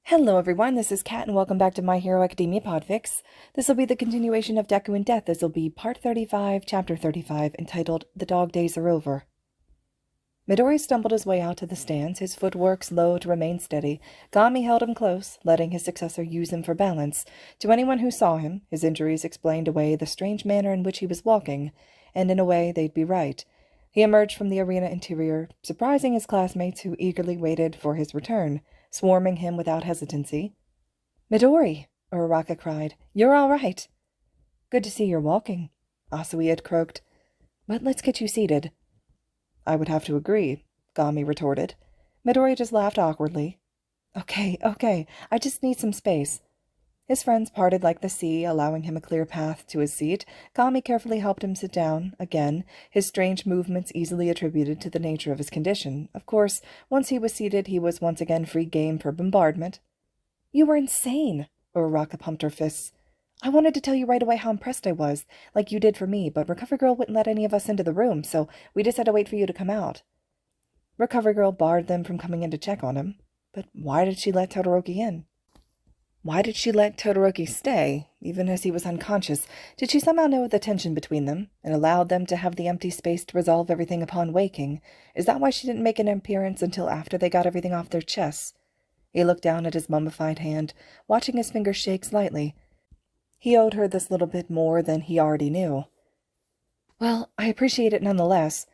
Hello everyone, this is Kat and welcome back to My Hero Academia Podfics. This will be the continuation of Deku and Death. This will be Part 35, Chapter 35, entitled The Dog Days Are Over. Midori stumbled his way out to the stands, his footwork slow to remain steady. Gami held him close, letting his successor use him for balance. To anyone who saw him, his injuries explained away the strange manner in which he was walking, and in a way they'd be right. He emerged from the arena interior, surprising his classmates who eagerly waited for his return, swarming him without hesitancy. "Midori!" Uraraka cried. "You're all right." "Good to see you're walking," Asui had croaked. "But let's get you seated." "I would have to agree," Gami retorted. Midori just laughed awkwardly. Okay, I just need some space." His friends parted like the sea, allowing him a clear path to his seat. Gami carefully helped him sit down, again, his strange movements easily attributed to the nature of his condition. Of course, once he was seated, he was once again free game for bombardment. "You were insane!" Uraraka pumped her fists. "I wanted to tell you right away how impressed I was, like you did for me, but Recovery Girl wouldn't let any of us into the room, so we just had to wait for you to come out." Recovery Girl barred them from coming in to check on him. But why did she let Todoroki in? Why did she let Todoroki stay, even as he was unconscious? Did she somehow know the tension between them, and allowed them to have the empty space to resolve everything upon waking? Is that why she didn't make an appearance until after they got everything off their chests? He looked down at his mummified hand, watching his fingers shake slightly. He owed her this little bit more than he already knew. "Well, I appreciate it nonetheless."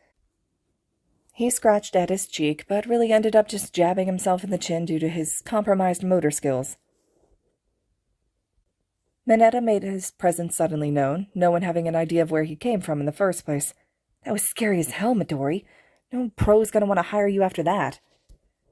He scratched at his cheek, but really ended up just jabbing himself in the chin due to his compromised motor skills. Mineta made his presence suddenly known, no one having an idea of where he came from in the first place. "That was scary as hell, Midori. No pro's gonna want to hire you after that."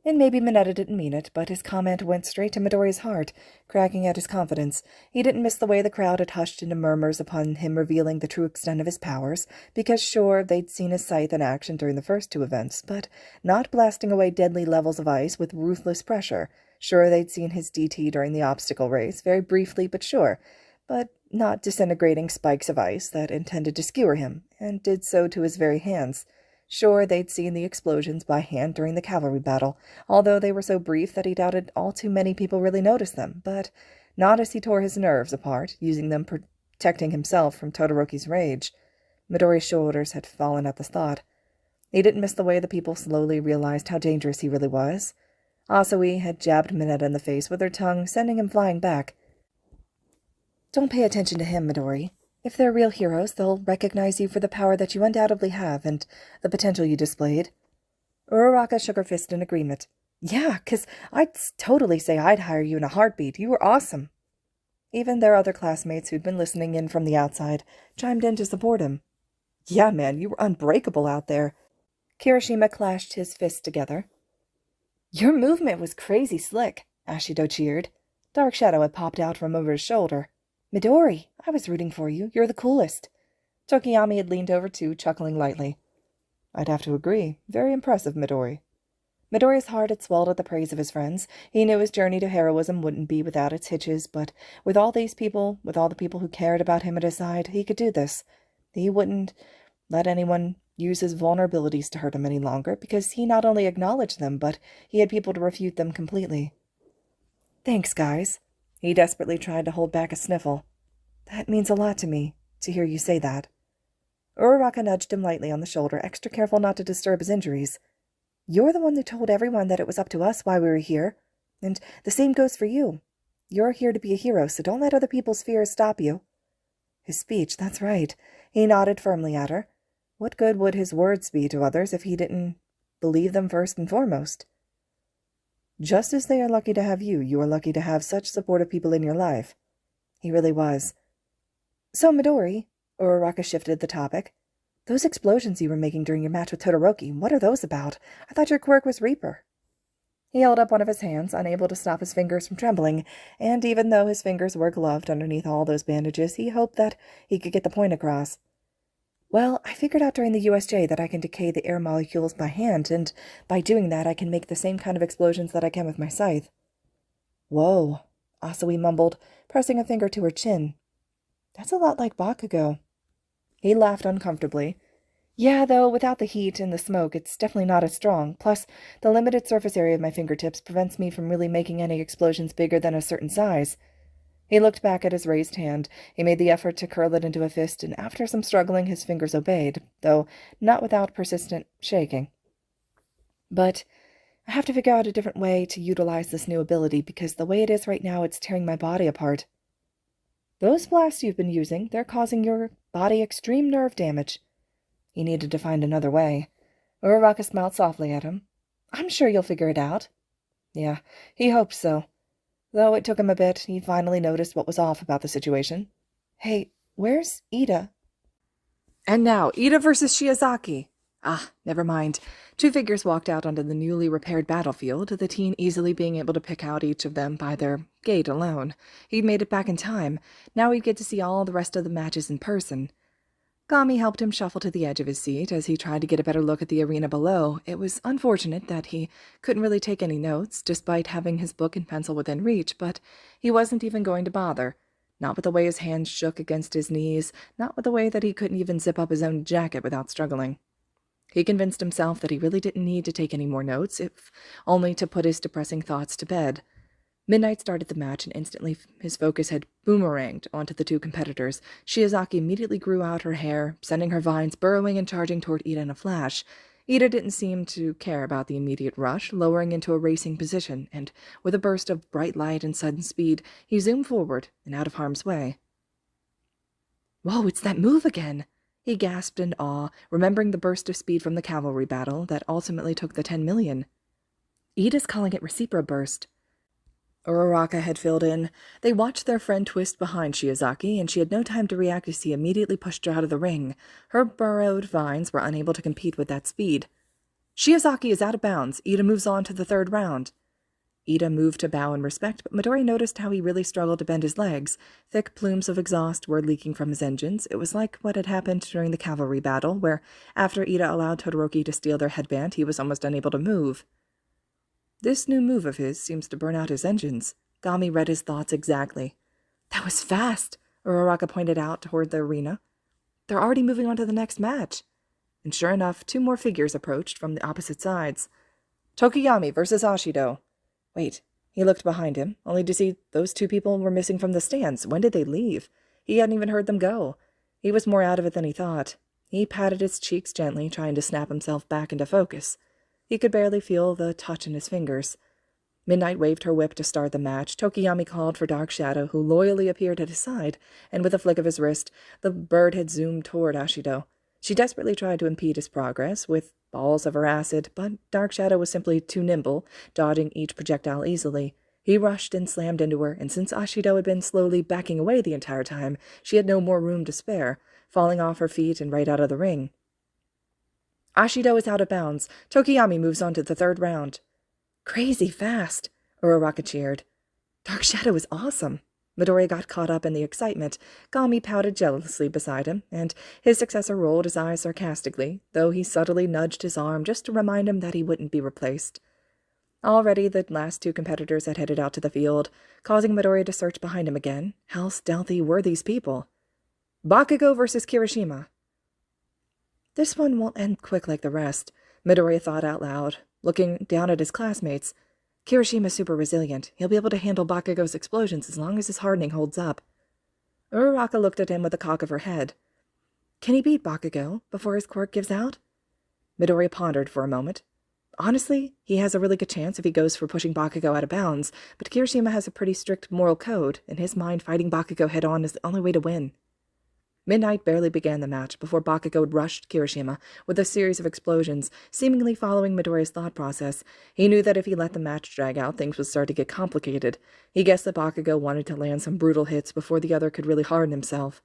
And maybe Mineta didn't mean it, but his comment went straight to Midori's heart, cracking at his confidence. He didn't miss the way the crowd had hushed into murmurs upon him revealing the true extent of his powers, because sure, they'd seen his scythe in action during the first two events, but not blasting away deadly levels of ice with ruthless pressure. Sure, they'd seen his DT during the obstacle race, very briefly but sure, but not disintegrating spikes of ice that intended to skewer him, and did so to his very hands. Sure, they'd seen the explosions by hand during the cavalry battle, although they were so brief that he doubted all too many people really noticed them, but not as he tore his nerves apart, using them protecting himself from Todoroki's rage. Midori's shoulders had fallen at the thought. He didn't miss the way the people slowly realized how dangerous he really was. Asui had jabbed Mineta in the face with her tongue, sending him flying back. "Don't pay attention to him, Midori. If they're real heroes, they'll recognize you for the power that you undoubtedly have and the potential you displayed." Uraraka shook her fist in agreement. "Yeah, 'cause I'd totally say I'd hire you in a heartbeat. You were awesome." Even their other classmates who'd been listening in from the outside chimed in to support him. "Yeah, man, you were unbreakable out there." Kirishima clashed his fists together. "Your movement was crazy slick," Ashido cheered. Dark Shadow had popped out from over his shoulder. "Midori, I was rooting for you. You're the coolest." Tokoyami had leaned over too, chuckling lightly. "I'd have to agree. Very impressive, Midori." Midori's heart had swelled at the praise of his friends. He knew his journey to heroism wouldn't be without its hitches, but with all these people, with all the people who cared about him at his side, he could do this. He wouldn't let anyone use his vulnerabilities to hurt him any longer, because he not only acknowledged them, but he had people to refute them completely. "Thanks, guys." He desperately tried to hold back a sniffle. "That means a lot to me, to hear you say that." Uraraka nudged him lightly on the shoulder, extra careful not to disturb his injuries. "You're the one who told everyone that it was up to us why we were here, and the same goes for you. You're here to be a hero, so don't let other people's fears stop you." His speech, that's right. He nodded firmly at her. What good would his words be to others if he didn't believe them first and foremost? "Just as they are lucky to have you, you are lucky to have such supportive people in your life." He really was. "So, Midori," Uraraka shifted the topic, "those explosions you were making during your match with Todoroki, what are those about? I thought your quirk was Reaper." He held up one of his hands, unable to stop his fingers from trembling, and even though his fingers were gloved underneath all those bandages, he hoped that he could get the point across. "Well, I figured out during the USJ that I can decay the air molecules by hand, and by doing that I can make the same kind of explosions that I can with my scythe." "Whoa," Asui mumbled, pressing a finger to her chin. "That's a lot like Bakugo." He laughed uncomfortably. Yeah, though, without the heat and the smoke, it's definitely not as strong. Plus, the limited surface area of my fingertips prevents me from really making any explosions bigger than a certain size. He looked back at his raised hand. He made the effort to curl it into a fist, and after some struggling, his fingers obeyed, though not without persistent shaking. But I have to figure out a different way to utilize this new ability, because the way it is right now, it's tearing my body apart. Those blasts you've been using, they're causing your body extreme nerve damage. He needed to find another way. Uraraka smiled softly at him. I'm sure you'll figure it out. Yeah, he hoped so. Though it took him a bit, he finally noticed what was off about the situation. Hey, where's Ida? And now, Ida versus Shiyazaki. Ah, never mind. Two figures walked out onto the newly repaired battlefield, the teen easily being able to pick out each of them by their gait alone. He'd made it back in time. Now he'd get to see all the rest of the matches in person. Gami helped him shuffle to the edge of his seat as he tried to get a better look at the arena below. It was unfortunate that he couldn't really take any notes, despite having his book and pencil within reach, but he wasn't even going to bother. Not with the way his hands shook against his knees, not with the way that he couldn't even zip up his own jacket without struggling. He convinced himself that he really didn't need to take any more notes, if only to put his depressing thoughts to bed. Midnight started the match, and instantly his focus had boomeranged onto the two competitors. Shiyazaki immediately grew out her hair, sending her vines burrowing and charging toward Ida in a flash. Ida didn't seem to care about the immediate rush, lowering into a racing position, and with a burst of bright light and sudden speed, he zoomed forward and out of harm's way. Whoa, it's that move again! He gasped in awe, remembering the burst of speed from the cavalry battle that ultimately took the 10 million. Ida's calling it Recipro Burst. Uraraka had filled in. They watched their friend twist behind Shiyazaki, and she had no time to react as he immediately pushed her out of the ring. Her burrowed vines were unable to compete with that speed. Shiyazaki is out of bounds. Ida moves on to the third round. Ida moved to bow in respect, but Midori noticed how he really struggled to bend his legs. Thick plumes of exhaust were leaking from his engines. It was like what had happened during the cavalry battle, where, after Ida allowed Todoroki to steal their headband, he was almost unable to move. This new move of his seems to burn out his engines. Gami read his thoughts exactly. That was fast, Uraraka pointed out toward the arena. They're already moving on to the next match. And sure enough, two more figures approached from the opposite sides. Tokoyami versus Ashido. Wait, he looked behind him, only to see those two people were missing from the stands. When did they leave? He hadn't even heard them go. He was more out of it than he thought. He patted his cheeks gently, trying to snap himself back into focus. He could barely feel the touch in his fingers. Midnight waved her whip to start the match. Tokoyami called for Dark Shadow, who loyally appeared at his side, and with a flick of his wrist, the bird had zoomed toward Ashido. She desperately tried to impede his progress with balls of her acid, but Dark Shadow was simply too nimble, dodging each projectile easily. He rushed and slammed into her, and since Ashido had been slowly backing away the entire time, she had no more room to spare, falling off her feet and right out of the ring. Ashido is out of bounds. Tokoyami moves on to the third round. Crazy fast, Uraraka cheered. Dark Shadow is awesome. Midori got caught up in the excitement. Gami pouted jealously beside him, and his successor rolled his eyes sarcastically, though he subtly nudged his arm just to remind him that he wouldn't be replaced. Already the last two competitors had headed out to the field, causing Midori to search behind him again. How stealthy were these people? Bakugo versus Kirishima. This one won't end quick like the rest, Midori thought out loud, looking down at his classmates. Kirishima's super resilient. He'll be able to handle Bakugo's explosions as long as his hardening holds up. Uraraka looked at him with a cock of her head. Can he beat Bakugo before his quirk gives out? Midori pondered for a moment. Honestly, he has a really good chance if he goes for pushing Bakugo out of bounds, but Kirishima has a pretty strict moral code. In his mind, fighting Bakugo head-on is the only way to win. Midnight barely began the match before Bakugo rushed Kirishima with a series of explosions, seemingly following Midori's thought process. He knew that if he let the match drag out, things would start to get complicated. He guessed that Bakugo wanted to land some brutal hits before the other could really harden himself.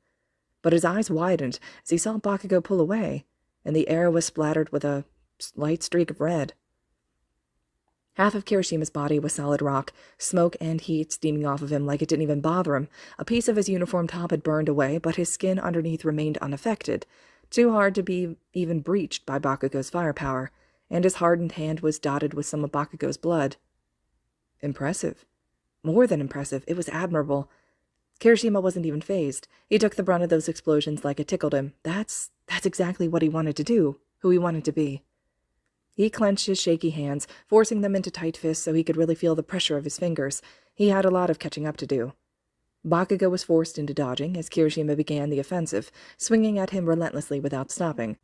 But his eyes widened as he saw Bakugo pull away, and the air was splattered with a light streak of red. Half of Kirishima's body was solid rock, smoke and heat steaming off of him like it didn't even bother him. A piece of his uniform top had burned away, but his skin underneath remained unaffected, too hard to be even breached by Bakugo's firepower, and his hardened hand was dotted with some of Bakugo's blood. Impressive. More than impressive, it was admirable. Kirishima wasn't even fazed. He took the brunt of those explosions like it tickled him. That's exactly what he wanted to do, who he wanted to be. He clenched his shaky hands, forcing them into tight fists so he could really feel the pressure of his fingers. He had a lot of catching up to do. Bakugo was forced into dodging as Kirishima began the offensive, swinging at him relentlessly without stopping.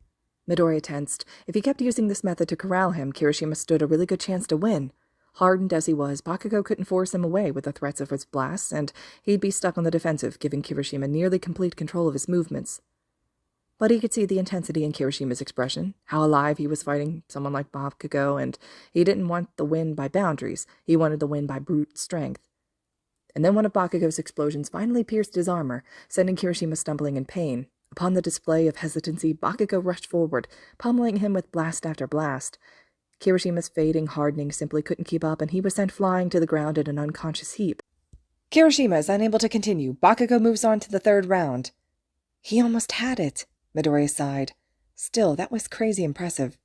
Midoriya tensed. If he kept using this method to corral him, Kirishima stood a really good chance to win. Hardened as he was, Bakugo couldn't force him away with the threats of his blasts, and he'd be stuck on the defensive, giving Kirishima nearly complete control of his movements. But he could see the intensity in Kirishima's expression, how alive he was fighting someone like Bakugo, and he didn't want the win by boundaries. He wanted the win by brute strength. And then one of Bakugo's explosions finally pierced his armor, sending Kirishima stumbling in pain. Upon the display of hesitancy, Bakugo rushed forward, pummeling him with blast after blast. Kirishima's fading hardening simply couldn't keep up, and he was sent flying to the ground in an unconscious heap. Kirishima is unable to continue. Bakugo moves on to the third round. He almost had it, Midoriya sighed. Still, that was crazy impressive.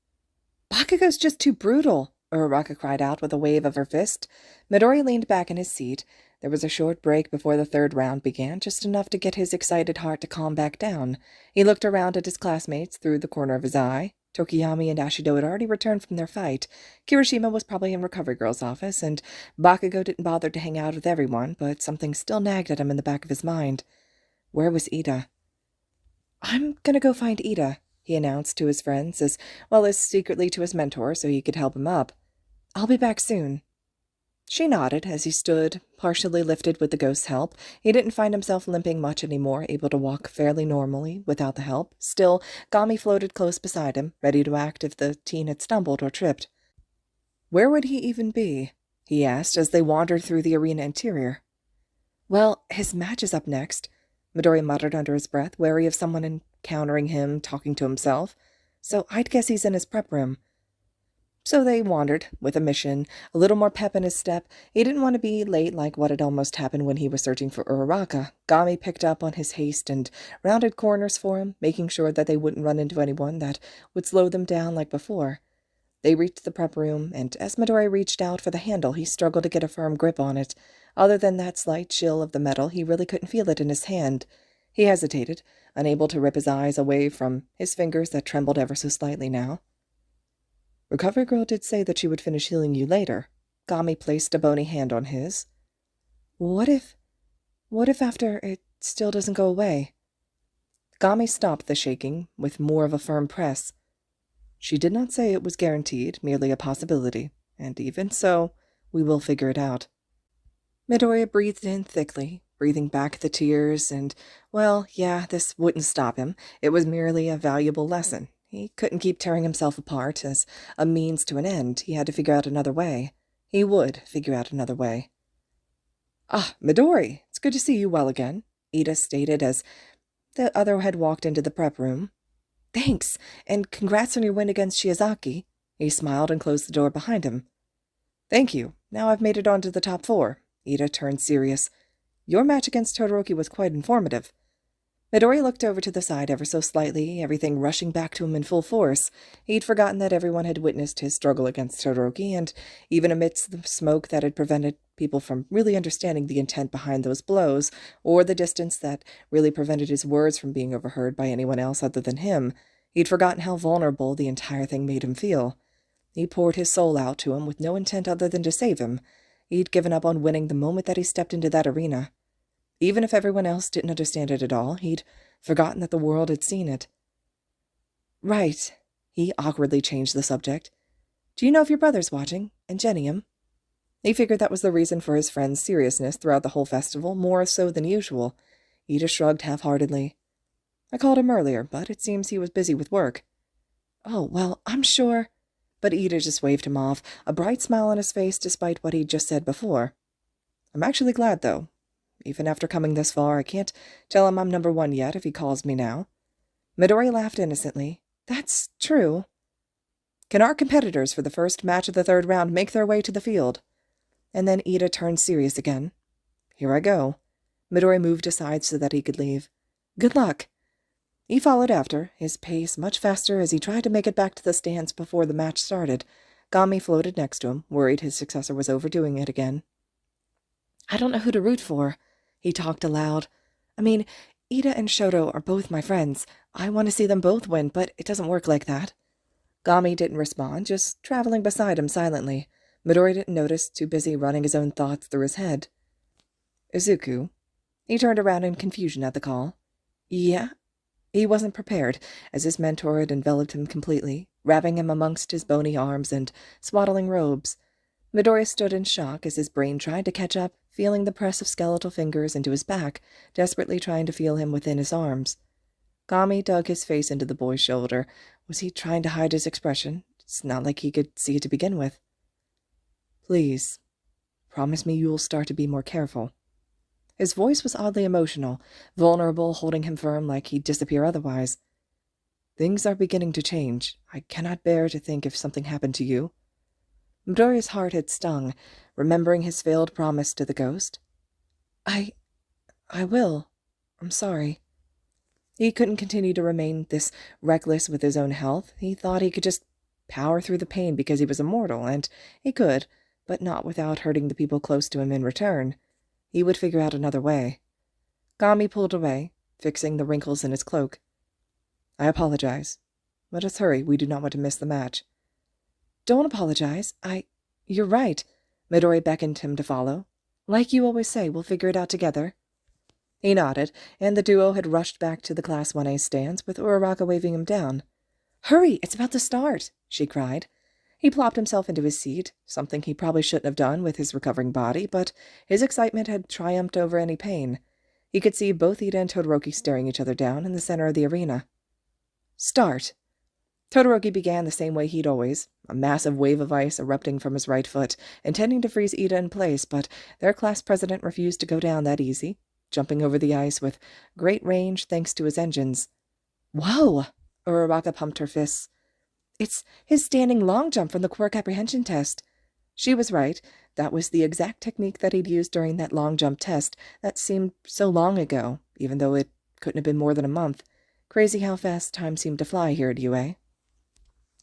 Bakugo's just too brutal, Uraraka cried out with a wave of her fist. Midoriya leaned back in his seat. There was a short break before the third round began, just enough to get his excited heart to calm back down. He looked around at his classmates through the corner of his eye. Tokoyami and Ashido had already returned from their fight. Kirishima was probably in Recovery Girl's office, and Bakugo didn't bother to hang out with everyone, but something still nagged at him in the back of his mind. Where was Ida? I'm gonna go find Ida, he announced to his friends, as well as secretly to his mentor so he could help him up. I'll be back soon. She nodded as he stood, partially lifted with the ghost's help. He didn't find himself limping much anymore, able to walk fairly normally without the help. Still, Gami floated close beside him, ready to act if the teen had stumbled or tripped. Where would he even be? He asked as they wandered through the arena interior. Well, his match is up next, Midoriya muttered under his breath, wary of someone encountering him talking to himself. So I'd guess he's in his prep room. So they wandered, with a mission, a little more pep in his step. He didn't want to be late like what had almost happened when he was searching for Uraraka. Gami picked up on his haste and rounded corners for him, making sure that they wouldn't run into anyone that would slow them down like before. They reached the prep room, and as Midoriya reached out for the handle, he struggled to get a firm grip on it. Other than that slight chill of the metal, he really couldn't feel it in his hand. He hesitated, unable to rip his eyes away from his fingers that trembled ever so slightly now. Recovery Girl did say that she would finish healing you later. Gami placed a bony hand on his. What if after it still doesn't go away? Gami stopped the shaking with more of a firm press. She did not say it was guaranteed, merely a possibility, and even so, we will figure it out. Midoriya breathed in thickly, breathing back the tears, and, well, yeah, this wouldn't stop him. It was merely a valuable lesson. He couldn't keep tearing himself apart as a means to an end. He had to figure out another way. He would figure out another way. Ah, Midori, it's good to see you well again, Ida stated as the other had walked into the prep room. Thanks, and congrats on your win against Shiyazaki. He smiled and closed the door behind him. Thank you. Now I've made it onto the top 4. Ida turned serious. Your match against Todoroki was quite informative. Midori looked over to the side ever so slightly, everything rushing back to him in full force. He'd forgotten that everyone had witnessed his struggle against Todoroki, and even amidst the smoke that had prevented people from really understanding the intent behind those blows, or the distance that really prevented his words from being overheard by anyone else other than him, he'd forgotten how vulnerable the entire thing made him feel. He poured his soul out to him with no intent other than to save him. He'd given up on winning the moment that he stepped into that arena. Even if everyone else didn't understand it at all, he'd forgotten that the world had seen it. Right. He awkwardly changed the subject. Do you know if your brother's watching? Ingenium? He figured that was the reason for his friend's seriousness throughout the whole festival, more so than usual. Ida shrugged half-heartedly. I called him earlier, but it seems he was busy with work. Oh, well, I'm sure... But Ida just waved him off, a bright smile on his face despite what he'd just said before. I'm actually glad, though. Even after coming this far, I can't tell him I'm number 1 yet if he calls me now. Midori laughed innocently. That's true. Can our competitors for the first match of the 3rd round make their way to the field? And then Ida turned serious again. Here I go. Midori moved aside so that he could leave. Good luck. He followed after, his pace much faster as he tried to make it back to the stands before the match started. Gami floated next to him, worried his successor was overdoing it again. I don't know who to root for, He talked aloud. I mean, Ida and Shoto are both my friends. I want to see them both win, but it doesn't work like that. Gami didn't respond, just traveling beside him silently. Midori didn't notice, too busy running his own thoughts through his head. Izuku? He turned around in confusion at the call. Yeah? He wasn't prepared, as his mentor had enveloped him completely, wrapping him amongst his bony arms and swaddling robes. Midori stood in shock as his brain tried to catch up, feeling the press of skeletal fingers into his back, desperately trying to feel him within his arms. Gami dug his face into the boy's shoulder. Was he trying to hide his expression? It's not like he could see it to begin with. Please, promise me you'll start to be more careful. His voice was oddly emotional, vulnerable, holding him firm like he'd disappear otherwise. Things are beginning to change. I cannot bear to think if something happened to you. Midori's heart had stung, remembering his failed promise to the ghost. I will. I'm sorry. He couldn't continue to remain this reckless with his own health. He thought he could just power through the pain because he was immortal, and he could, but not without hurting the people close to him in return. He would figure out another way. Gami pulled away, fixing the wrinkles in his cloak. I apologize. Let us hurry. We do not want to miss the match. Don't apologize. You're right. Midori beckoned him to follow. Like you always say, we'll figure it out together. He nodded, and the duo had rushed back to the Class 1A stands, with Uraraka waving him down. Hurry, it's about to start, she cried. He plopped himself into his seat, something he probably shouldn't have done with his recovering body, but his excitement had triumphed over any pain. He could see both Ida and Todoroki staring each other down in the center of the arena. Start! Todoroki began the same way he'd always, a massive wave of ice erupting from his right foot, intending to freeze Ida in place, but their class president refused to go down that easy, jumping over the ice with great range thanks to his engines. Whoa! Uraraka pumped her fists. It's his standing long jump from the quirk apprehension test. She was right. That was the exact technique that he'd used during that long jump test that seemed so long ago, even though it couldn't have been more than a month. Crazy how fast time seemed to fly here at UA.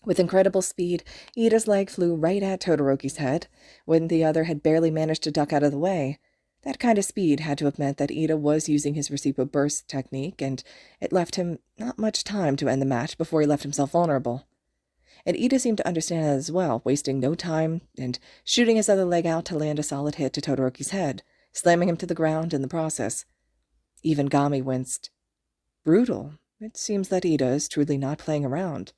With incredible speed, Ida's leg flew right at Todoroki's head, when the other had barely managed to duck out of the way. That kind of speed had to have meant that Ida was using his reciprocal burst technique, and it left him not much time to end the match before he left himself vulnerable. And Ida seemed to understand that as well, wasting no time and shooting his other leg out to land a solid hit to Todoroki's head, slamming him to the ground in the process. Even Gami winced. Brutal. It seems that Ida is truly not playing around.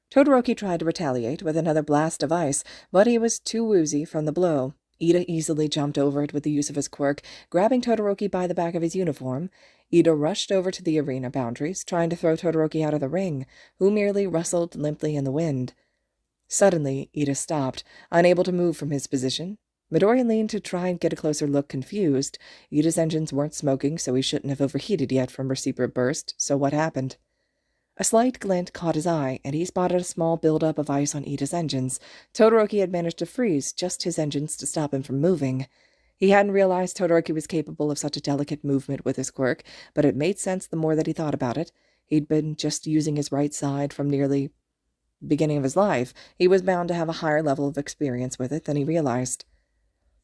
Todoroki tried to retaliate with another blast of ice, but he was too woozy from the blow. Ida easily jumped over it with the use of his quirk, grabbing Todoroki by the back of his uniform. Ida rushed over to the arena boundaries, trying to throw Todoroki out of the ring, who merely rustled limply in the wind. Suddenly, Ida stopped, unable to move from his position. Midori leaned to try and get a closer look, confused. Ida's engines weren't smoking, so he shouldn't have overheated yet from reciprocal burst, so what happened? A slight glint caught his eye, and he spotted a small buildup of ice on Ida's engines. Todoroki had managed to freeze just his engines to stop him from moving. He hadn't realized Todoroki was capable of such a delicate movement with his quirk, but it made sense the more that he thought about it. He'd been just using his right side from nearly the beginning of his life. He was bound to have a higher level of experience with it than he realized.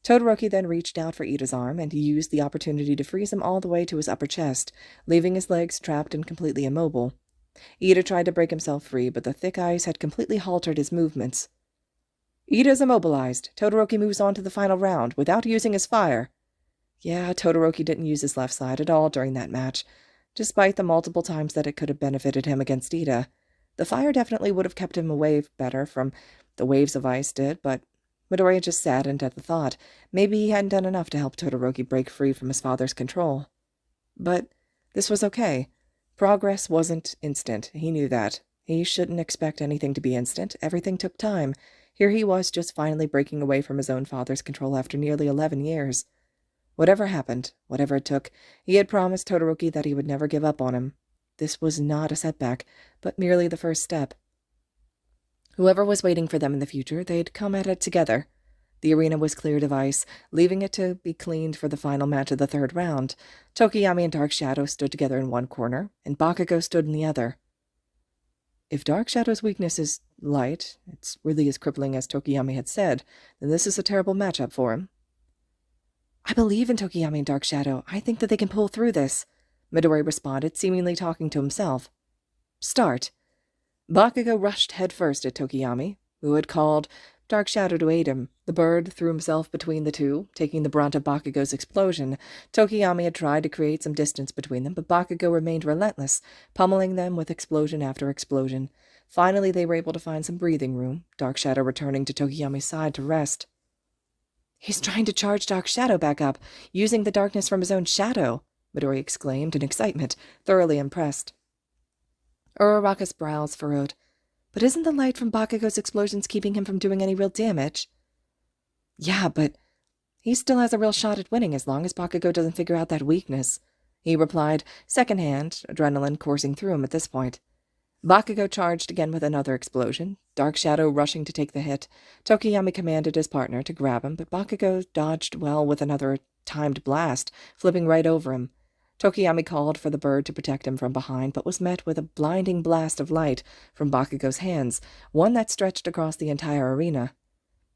Todoroki then reached out for Ida's arm, and he used the opportunity to freeze him all the way to his upper chest, leaving his legs trapped and completely immobile. Ida tried to break himself free, but the thick ice had completely halted his movements. Ida's immobilized. Todoroki moves on to the final round, without using his fire. Yeah, Todoroki didn't use his left side at all during that match, despite the multiple times that it could have benefited him against Ida. The fire definitely would have kept him away better from the waves of ice did, but Midori just saddened at the thought. Maybe he hadn't done enough to help Todoroki break free from his father's control. But this was okay. Progress wasn't instant. He knew that. He shouldn't expect anything to be instant. Everything took time. Here he was just finally breaking away from his own father's control after nearly 11 years. Whatever happened, whatever it took, he had promised Todoroki that he would never give up on him. This was not a setback, but merely the first step. Whoever was waiting for them in the future, they'd come at it together. The arena was cleared of ice, leaving it to be cleaned for the final match of the third round. Tokoyami and Dark Shadow stood together in one corner, and Bakugo stood in the other. If Dark Shadow's weakness is light, it's really as crippling as Tokoyami had said, then this is a terrible matchup for him. I believe in Tokoyami and Dark Shadow. I think that they can pull through this, Midori responded, seemingly talking to himself. Start. Bakugo rushed headfirst at Tokoyami, who had called Dark Shadow to aid him. The bird threw himself between the two, taking the brunt of Bakugo's explosion. Tokoyami had tried to create some distance between them, but Bakugo remained relentless, pummeling them with explosion after explosion. Finally, they were able to find some breathing room, Dark Shadow returning to Tokoyami's side to rest. He's trying to charge Dark Shadow back up, using the darkness from his own shadow, Midori exclaimed in excitement, thoroughly impressed. Uraraka's brows furrowed. But isn't the light from Bakugo's explosions keeping him from doing any real damage? Yeah, but he still has a real shot at winning as long as Bakugo doesn't figure out that weakness, he replied, second-hand, adrenaline coursing through him at this point. Bakugo charged again with another explosion, Dark Shadow rushing to take the hit. Tokoyami commanded his partner to grab him, but Bakugo dodged well with another timed blast, flipping right over him. Tokoyami called for the bird to protect him from behind, but was met with a blinding blast of light from Bakugo's hands, one that stretched across the entire arena.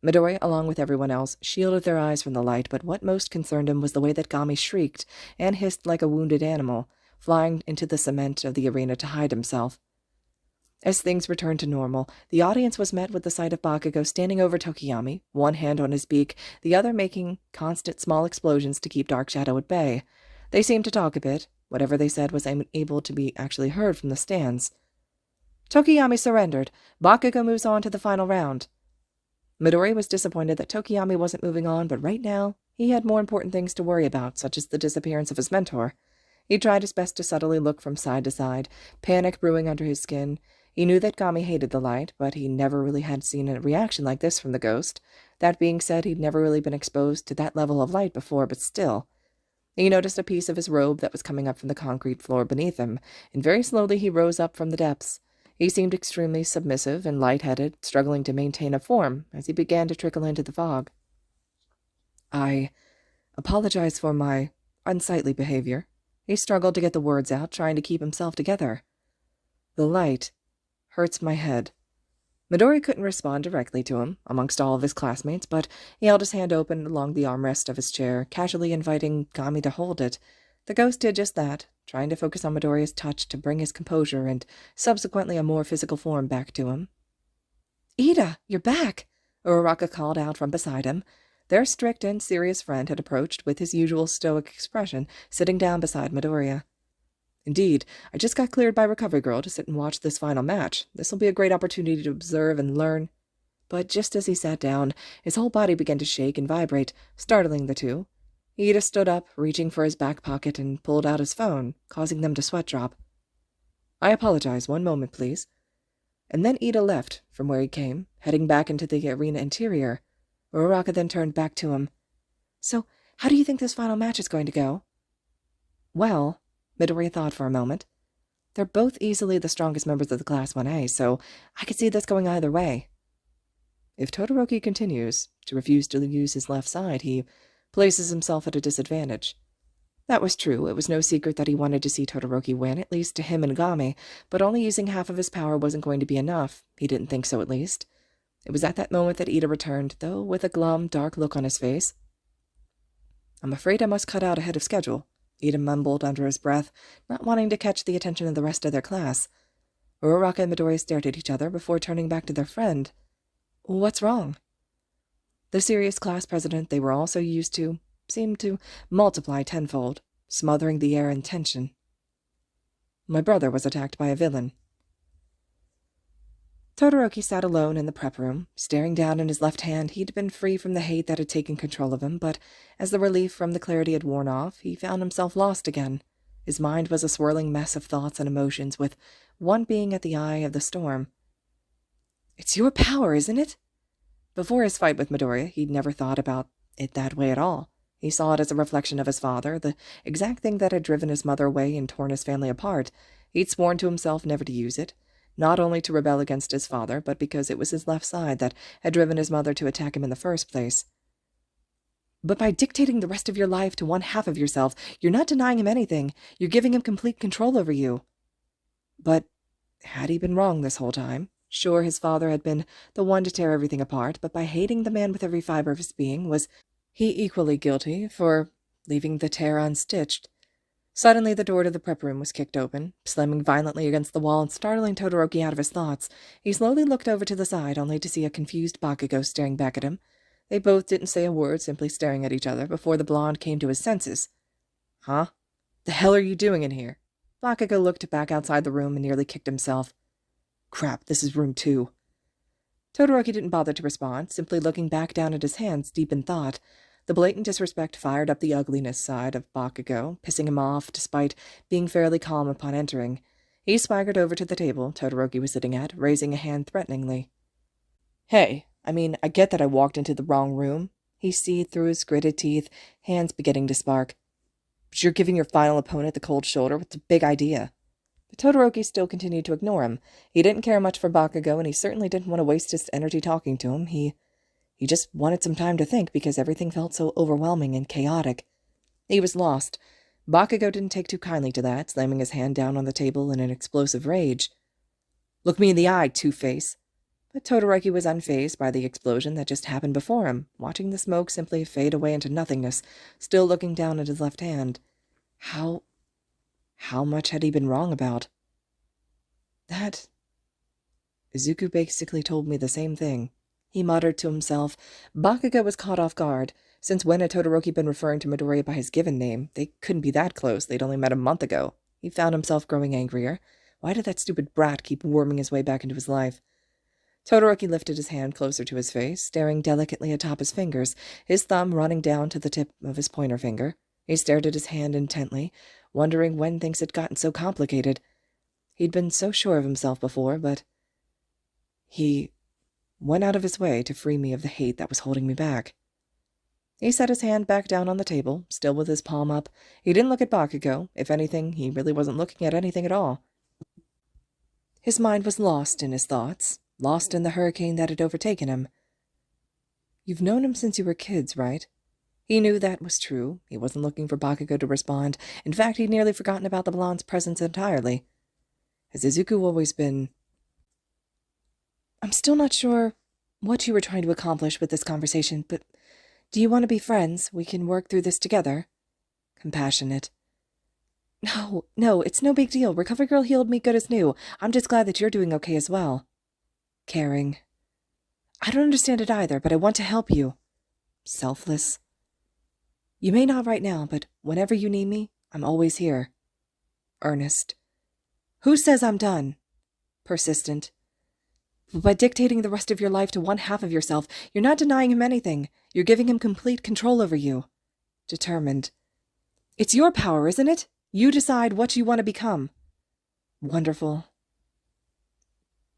Midori, along with everyone else, shielded their eyes from the light, but what most concerned him was the way that Gami shrieked and hissed like a wounded animal, flying into the cement of the arena to hide himself. As things returned to normal, the audience was met with the sight of Bakugo standing over Tokoyami, one hand on his beak, the other making constant small explosions to keep Dark Shadow at bay. They seemed to talk a bit. Whatever they said was able to be actually heard from the stands. Tokoyami surrendered. Bakugo moves on to the final round. Midori was disappointed that Tokoyami wasn't moving on, but right now he had more important things to worry about, such as the disappearance of his mentor. He tried his best to subtly look from side to side, panic brewing under his skin. He knew that Gami hated the light, but he never really had seen a reaction like this from the ghost. That being said, he'd never really been exposed to that level of light before, but still. He noticed a piece of his robe that was coming up from the concrete floor beneath him, and very slowly he rose up from the depths. He seemed extremely submissive and light-headed, struggling to maintain a form as he began to trickle into the fog. I apologize for my unsightly behavior. He struggled to get the words out, trying to keep himself together. The light hurts my head. Midori couldn't respond directly to him, amongst all of his classmates, but he held his hand open along the armrest of his chair, casually inviting Gami to hold it. The ghost did just that, trying to focus on Midori's touch to bring his composure and subsequently a more physical form back to him. Ida, you're back, Uraraka called out from beside him. Their strict and serious friend had approached with his usual stoic expression, sitting down beside Midoriya. Indeed, I just got cleared by Recovery Girl to sit and watch this final match. This will be a great opportunity to observe and learn. But just as he sat down, his whole body began to shake and vibrate, startling the two. Ida stood up, reaching for his back pocket, and pulled out his phone, causing them to sweat drop. I apologize. 1 moment, please. And then Ida left from where he came, heading back into the arena interior. Uraraka then turned back to him. So, how do you think this final match is going to go? Well, Midori thought for a moment. They're both easily the strongest members of the Class 1A, so I could see this going either way. If Todoroki continues to refuse to use his left side, he places himself at a disadvantage. That was true. It was no secret that he wanted to see Todoroki win, at least to him and Gami, but only using half of his power wasn't going to be enough. He didn't think so, at least. It was at that moment that Ida returned, though with a glum, dark look on his face. I'm afraid I must cut out ahead of schedule, Ida mumbled under his breath, not wanting to catch the attention of the rest of their class. Uraraka and Midori stared at each other before turning back to their friend. What's wrong? The serious class president they were all so used to seemed to multiply tenfold, smothering the air in tension. My brother was attacked by a villain. Todoroki sat alone in the prep room, staring down in his left hand. He'd been free from the hate that had taken control of him, but as the relief from the clarity had worn off, he found himself lost again. His mind was a swirling mess of thoughts and emotions, with one being at the eye of the storm. It's your power, isn't it? Before his fight with Midoriya, he'd never thought about it that way at all. He saw it as a reflection of his father, the exact thing that had driven his mother away and torn his family apart. He'd sworn to himself never to use it, not only to rebel against his father, but because it was his left side that had driven his mother to attack him in the first place. But by dictating the rest of your life to one half of yourself, you're not denying him anything. You're giving him complete control over you. But had he been wrong this whole time? Sure, his father had been the one to tear everything apart, but by hating the man with every fiber of his being, was he equally guilty for leaving the tear unstitched. Suddenly the door to the prep room was kicked open, slamming violently against the wall and startling Todoroki out of his thoughts. He slowly looked over to the side, only to see a confused Bakugo staring back at him. They both didn't say a word, simply staring at each other, before the blonde came to his senses. Huh? The hell are you doing in here? Bakugo looked back outside the room and nearly kicked himself. Crap, this is room 2. Todoroki didn't bother to respond, simply looking back down at his hands, deep in thought. The blatant disrespect fired up the ugliness side of Bakugo, pissing him off despite being fairly calm upon entering. He swaggered over to the table Todoroki was sitting at, raising a hand threateningly. Hey, I get that I walked into the wrong room. He seethed through his gritted teeth, hands beginning to spark. But you're giving your final opponent the cold shoulder. What's the big idea? But Todoroki still continued to ignore him. He didn't care much for Bakugo, and he certainly didn't want to waste his energy talking to him. He just wanted some time to think because everything felt so overwhelming and chaotic. He was lost. Bakugo didn't take too kindly to that, slamming his hand down on the table in an explosive rage. Look me in the eye, Two-Face. But Todoroki was unfazed by the explosion that just happened before him, watching the smoke simply fade away into nothingness, still looking down at his left hand. How much had he been wrong about? That... Izuku basically told me the same thing. He muttered to himself. Bakugo was caught off guard. Since when had Todoroki been referring to Midoriya by his given name? They couldn't be that close. They'd only met a month ago. He found himself growing angrier. Why did that stupid brat keep worming his way back into his life? Todoroki lifted his hand closer to his face, staring delicately atop his fingers, his thumb running down to the tip of his pointer finger. He stared at his hand intently, wondering when things had gotten so complicated. He'd been so sure of himself before, but he went out of his way to free me of the hate that was holding me back. He set his hand back down on the table, still with his palm up. He didn't look at Bakugo. If anything, he really wasn't looking at anything at all. His mind was lost in his thoughts, lost in the hurricane that had overtaken him. You've known him since you were kids, right? He knew that was true. He wasn't looking for Bakugo to respond. In fact, he'd nearly forgotten about the blonde's presence entirely. Has Izuku always been... I'm still not sure what you were trying to accomplish with this conversation, but do you want to be friends? We can work through this together. Compassionate. No, it's no big deal. Recovery Girl healed me good as new. I'm just glad that you're doing okay as well. Caring. I don't understand it either, but I want to help you. Selfless. You may not right now, but whenever you need me, I'm always here. Earnest. Who says I'm done? Persistent. By dictating the rest of your life to one half of yourself, you're not denying him anything. You're giving him complete control over you. Determined. It's your power, isn't it? You decide what you want to become. Wonderful.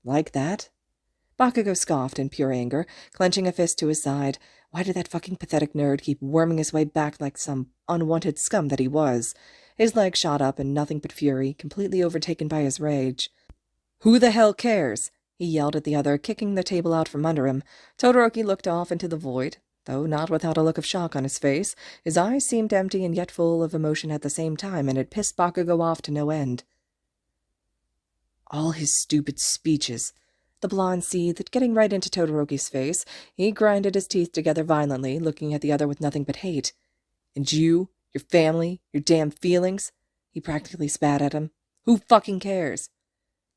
Like that? Bakugo scoffed in pure anger, clenching a fist to his side. Why did that fucking pathetic nerd keep worming his way back like some unwanted scum that he was? His legs shot up in nothing but fury, completely overtaken by his rage. Who the hell cares? He yelled at the other, kicking the table out from under him. Todoroki looked off into the void, though not without a look of shock on his face. His eyes seemed empty and yet full of emotion at the same time, and it pissed Bakugo off to no end. All his stupid speeches. The blonde seethed, getting right into Todoroki's face. He grinded his teeth together violently, looking at the other with nothing but hate. And you, your family, your damn feelings? He practically spat at him. Who fucking cares?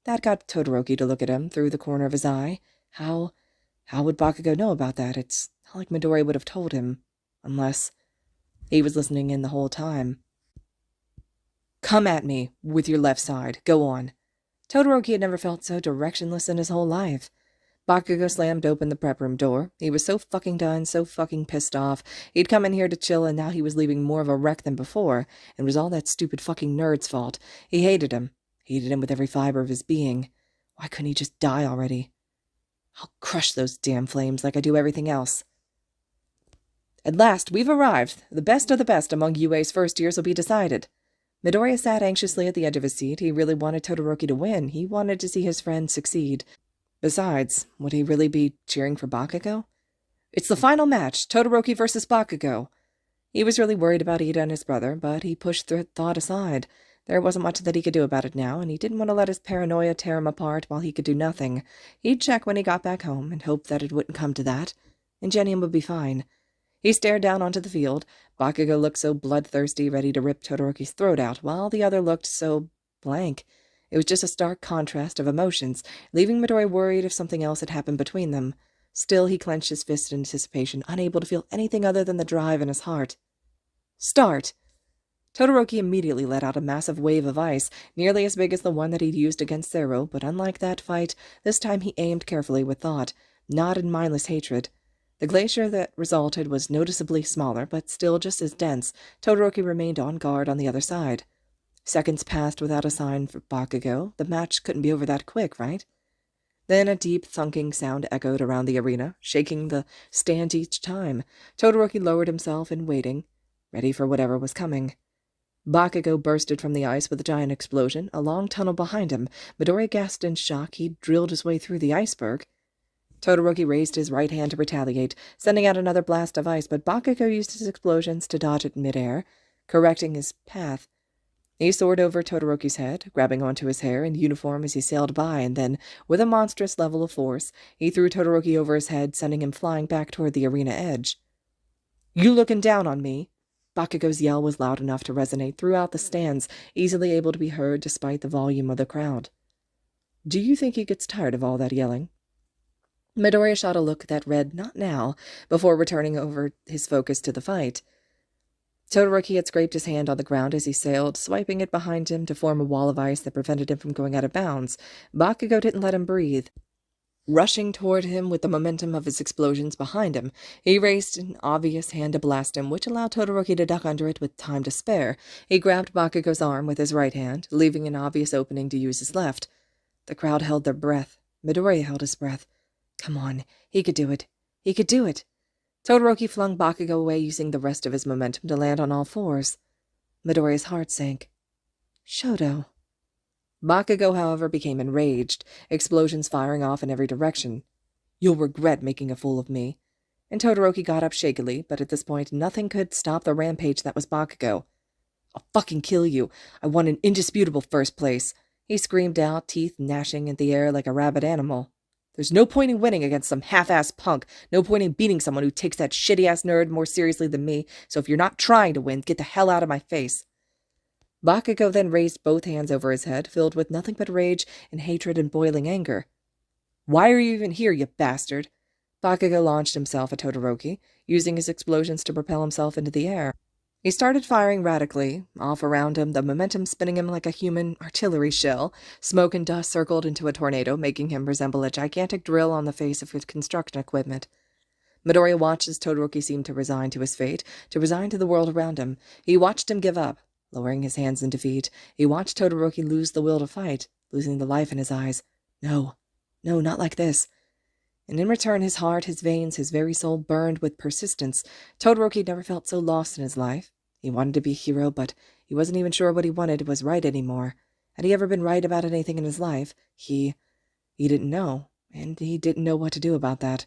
That got Todoroki to look at him through the corner of his eye. How would Bakugo know about that? It's not like Midori would have told him. Unless he was listening in the whole time. Come at me, with your left side. Go on. Todoroki had never felt so directionless in his whole life. Bakugo slammed open the prep room door. He was so fucking done, so fucking pissed off. He'd come in here to chill, and now he was leaving more of a wreck than before. It was all that stupid fucking nerd's fault. He hated him. Hated him with every fiber of his being. Why couldn't he just die already? I'll crush those damn flames like I do everything else. At last, we've arrived. The best of the best among UA's first years will be decided. Midoriya sat anxiously at the edge of his seat. He really wanted Todoroki to win. He wanted to see his friend succeed. Besides, would he really be cheering for Bakugo? It's the final match, Todoroki versus Bakugo. He was really worried about Ida and his brother, but he pushed the thought aside. There wasn't much that he could do about it now, and he didn't want to let his paranoia tear him apart while he could do nothing. He'd check when he got back home and hope that it wouldn't come to that. Ingenium would be fine. He stared down onto the field. Bakugo looked so bloodthirsty, ready to rip Todoroki's throat out, while the other looked so blank. It was just a stark contrast of emotions, leaving Midori worried if something else had happened between them. Still, he clenched his fist in anticipation, unable to feel anything other than the drive in his heart. "Start!" Todoroki immediately let out a massive wave of ice, nearly as big as the one that he'd used against Zero, but unlike that fight, this time he aimed carefully with thought, not in mindless hatred. The glacier that resulted was noticeably smaller, but still just as dense. Todoroki remained on guard on the other side. Seconds passed without a sign for Bakugo. The match couldn't be over that quick, right? Then a deep, thunking sound echoed around the arena, shaking the stand each time. Todoroki lowered himself in waiting, ready for whatever was coming. Bakugo bursted from the ice with a giant explosion, a long tunnel behind him. Midori gasped in shock. He'd drilled his way through the iceberg. Todoroki raised his right hand to retaliate, sending out another blast of ice, but Bakugo used his explosions to dodge it in midair, correcting his path. He soared over Todoroki's head, grabbing onto his hair and uniform as he sailed by, and then, with a monstrous level of force, he threw Todoroki over his head, sending him flying back toward the arena edge. "You looking down on me?" Bakugo's yell was loud enough to resonate throughout the stands, easily able to be heard despite the volume of the crowd. "Do you think he gets tired of all that yelling?" Midori shot a look that read, "Not now," before returning over his focus to the fight. Todoroki had scraped his hand on the ground as he sailed, swiping it behind him to form a wall of ice that prevented him from going out of bounds. Bakugo didn't let him breathe. Rushing toward him with the momentum of his explosions behind him, he raised an obvious hand to blast him, which allowed Todoroki to duck under it with time to spare. He grabbed Bakugo's arm with his right hand, leaving an obvious opening to use his left. The crowd held their breath. Midori held his breath. Come on, he could do it. He could do it. Todoroki flung Bakugo away, using the rest of his momentum to land on all fours. Midori's heart sank. Shoto. Bakugo, however, became enraged, explosions firing off in every direction. "You'll regret making a fool of me." And Todoroki got up shakily, but at this point nothing could stop the rampage that was Bakugo. "I'll fucking kill you. I won an indisputable first place," he screamed out, teeth gnashing in the air like a rabid animal. "There's no point in winning against some half-ass punk, no point in beating someone who takes that shitty-ass nerd more seriously than me, so if you're not trying to win, get the hell out of my face." Bakugo then raised both hands over his head, filled with nothing but rage and hatred and boiling anger. "Why are you even here, you bastard?" Bakugo launched himself at Todoroki, using his explosions to propel himself into the air. He started firing radically, off around him, the momentum spinning him like a human artillery shell. Smoke and dust circled into a tornado, making him resemble a gigantic drill on the face of his construction equipment. Midori watched as Todoroki seemed to resign to his fate, to resign to the world around him. He watched him give up, lowering his hands in defeat. He watched Todoroki lose the will to fight, losing the life in his eyes. No, not like this. And in return, his heart, his veins, his very soul burned with persistence. Todoroki never felt so lost in his life. He wanted to be a hero, but he wasn't even sure what he wanted was right anymore. Had he ever been right about anything in his life? He didn't know, and he didn't know what to do about that.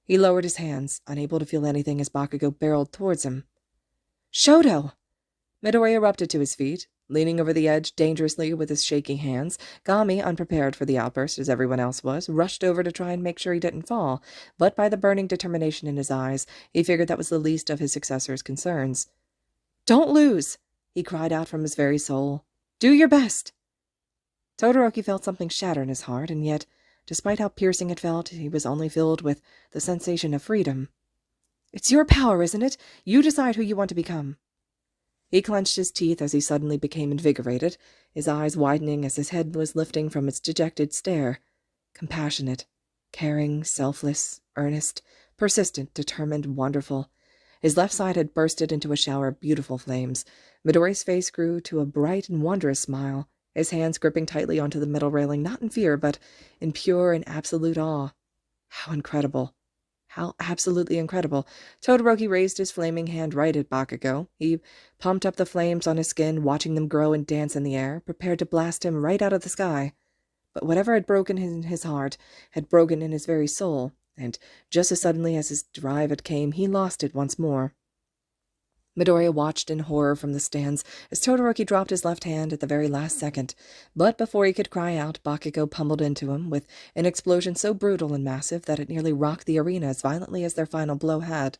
He lowered his hands, unable to feel anything as Bakugo barreled towards him. "Shoto!" Midori erupted to his feet, leaning over the edge dangerously with his shaking hands. Gami, unprepared for the outburst as everyone else was, rushed over to try and make sure he didn't fall, but by the burning determination in his eyes, he figured that was the least of his successor's concerns. "Don't lose!" he cried out from his very soul. "Do your best!" Todoroki felt something shatter in his heart, and yet, despite how piercing it felt, he was only filled with the sensation of freedom. "It's your power, isn't it? You decide who you want to become." He clenched his teeth as he suddenly became invigorated, his eyes widening as his head was lifting from its dejected stare. Compassionate, caring, selfless, earnest, persistent, determined, wonderful. His left side had bursted into a shower of beautiful flames. Midori's face grew to a bright and wondrous smile, his hands gripping tightly onto the metal railing, not in fear, but in pure and absolute awe. How incredible. How absolutely incredible. Todoroki raised his flaming hand right at Bakugo. He pumped up the flames on his skin, watching them grow and dance in the air, prepared to blast him right out of the sky. But whatever had broken in his heart had broken in his very soul, and just as suddenly as his drive had came, he lost it once more. Midoriya watched in horror from the stands as Todoroki dropped his left hand at the very last second, but before he could cry out, Bakugo pummeled into him with an explosion so brutal and massive that it nearly rocked the arena as violently as their final blow had.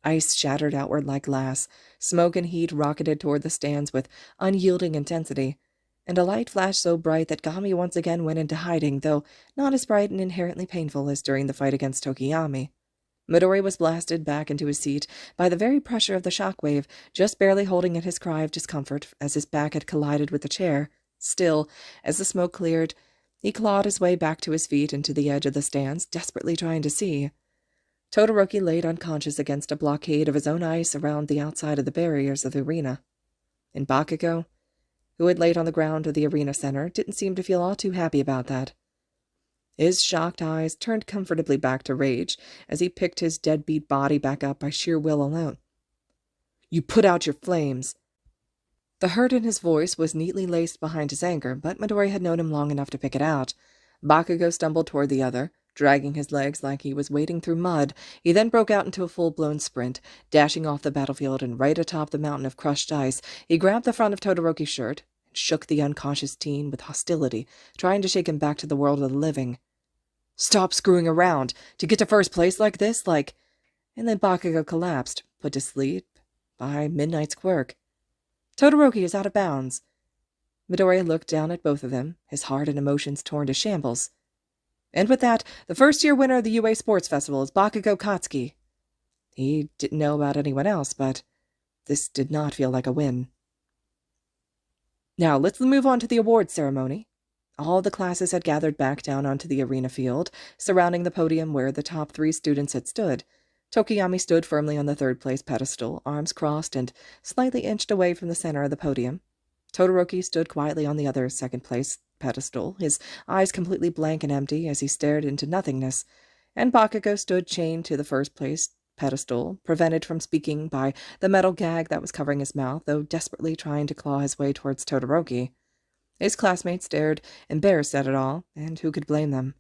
Ice shattered outward like glass, smoke and heat rocketed toward the stands with unyielding intensity, and a light flashed so bright that Gami once again went into hiding, though not as bright and inherently painful as during the fight against Tokoyami. Midori was blasted back into his seat by the very pressure of the shockwave, just barely holding in his cry of discomfort as his back had collided with the chair. Still, as the smoke cleared, he clawed his way back to his feet and to the edge of the stands, desperately trying to see. Todoroki laid unconscious against a blockade of his own ice around the outside of the barriers of the arena. And Bakugo, who had laid on the ground of the arena center, didn't seem to feel all too happy about that. His shocked eyes turned comfortably back to rage as he picked his deadbeat body back up by sheer will alone. "You put out your flames!" The hurt in his voice was neatly laced behind his anger, but Midori had known him long enough to pick it out. Bakugo stumbled toward the other, dragging his legs like he was wading through mud. He then broke out into a full-blown sprint, dashing off the battlefield, and right atop the mountain of crushed ice, he grabbed the front of Todoroki's shirt and shook the unconscious teen with hostility, trying to shake him back to the world of the living. "Stop screwing around! To get to first place like this, like—" And then Bakugo collapsed, put to sleep by Midnight's quirk. "Todoroki is out of bounds." Midori looked down at both of them, his heart and emotions torn to shambles. "And with that, the first-year winner of the UA Sports Festival is Bakugo Katsuki." He didn't know about anyone else, but this did not feel like a win. "Now, let's move on to the awards ceremony." All the classes had gathered back down onto the arena field, surrounding the podium where the top 3 students had stood. Tokoyami stood firmly on the third-place pedestal, arms crossed and slightly inched away from the center of the podium. Todoroki stood quietly on the other second-place pedestal, his eyes completely blank and empty as he stared into nothingness, and Bakugo stood chained to the first-place pedestal, prevented from speaking by the metal gag that was covering his mouth, though desperately trying to claw his way towards Todoroki. His classmates stared, embarrassed at it all, and who could blame them?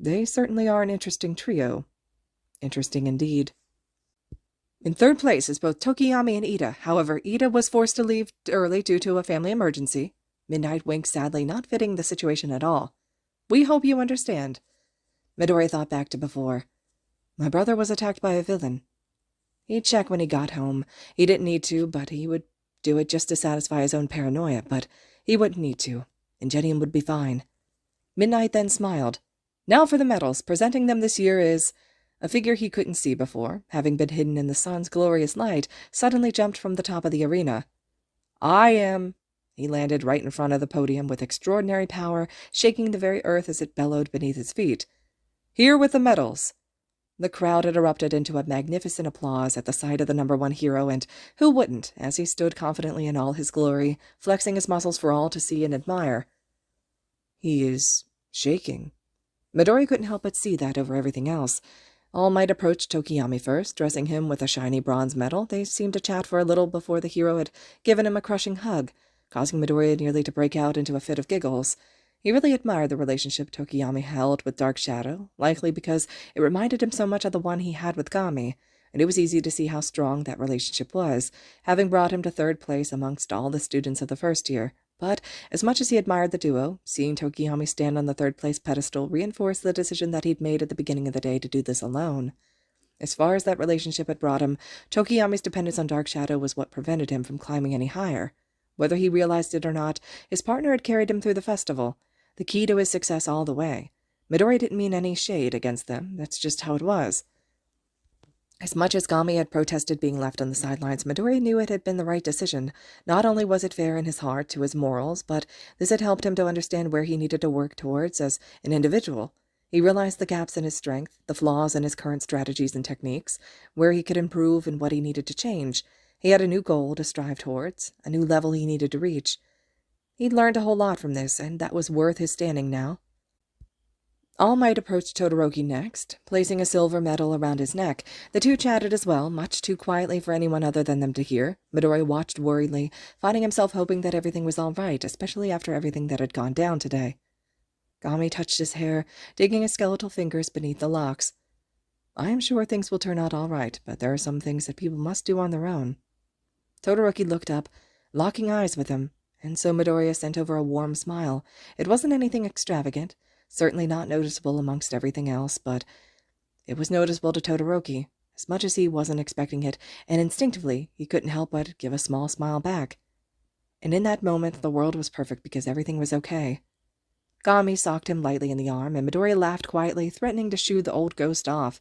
They certainly are an interesting trio. Interesting indeed. In third place is both Tokoyami and Ida. However, Ida was forced to leave early due to a family emergency. Midnight winked sadly, not fitting the situation at all. "We hope you understand." Midori thought back to before. "My brother was attacked by a villain. He'd check when he got home. He didn't need to, but he would do it just to satisfy his own paranoia, but he wouldn't need to. Ingenium would be fine." Midnight then smiled. "Now for the medals. Presenting them this year is—" A figure he couldn't see before, having been hidden in the sun's glorious light, suddenly jumped from the top of the arena. "I am—" He landed right in front of the podium with extraordinary power, shaking the very earth as it bellowed beneath his feet. "Here with the medals." The crowd had erupted into a magnificent applause at the sight of the #1 hero, and who wouldn't, as he stood confidently in all his glory, flexing his muscles for all to see and admire. He is shaking. Midori couldn't help but see that over everything else. All Might approached Tokoyami first, dressing him with a shiny bronze medal. They seemed to chat for a little before the hero had given him a crushing hug, causing Midori nearly to break out into a fit of giggles. He really admired the relationship Tokoyami held with Dark Shadow, likely because it reminded him so much of the one he had with Gami, and it was easy to see how strong that relationship was, having brought him to third place amongst all the students of the first year. But as much as he admired the duo, seeing Tokoyami stand on the third-place pedestal reinforced the decision that he'd made at the beginning of the day to do this alone. As far as that relationship had brought him, Tokoyami's dependence on Dark Shadow was what prevented him from climbing any higher. Whether he realized it or not, his partner had carried him through the festival, the key to his success all the way. Midori didn't mean any shade against them. That's just how it was. As much as Gami had protested being left on the sidelines, Midori knew it had been the right decision. Not only was it fair in his heart to his morals, but this had helped him to understand where he needed to work towards as an individual. He realized the gaps in his strength, the flaws in his current strategies and techniques, where he could improve and what he needed to change. He had a new goal to strive towards, a new level he needed to reach. He'd learned a whole lot from this, and that was worth his standing now. All Might approached Todoroki next, placing a silver medal around his neck. The two chatted as well, much too quietly for anyone other than them to hear. Midori watched worriedly, finding himself hoping that everything was all right, especially after everything that had gone down today. Gami touched his hair, digging his skeletal fingers beneath the locks. "I am sure things will turn out all right, but there are some things that people must do on their own." Todoroki looked up, locking eyes with him, and so Midori sent over a warm smile. It wasn't anything extravagant, certainly not noticeable amongst everything else, but it was noticeable to Todoroki, as much as he wasn't expecting it, and instinctively he couldn't help but give a small smile back. And in that moment, the world was perfect because everything was okay. Gami socked him lightly in the arm, and Midoriya laughed quietly, threatening to shoo the old ghost off.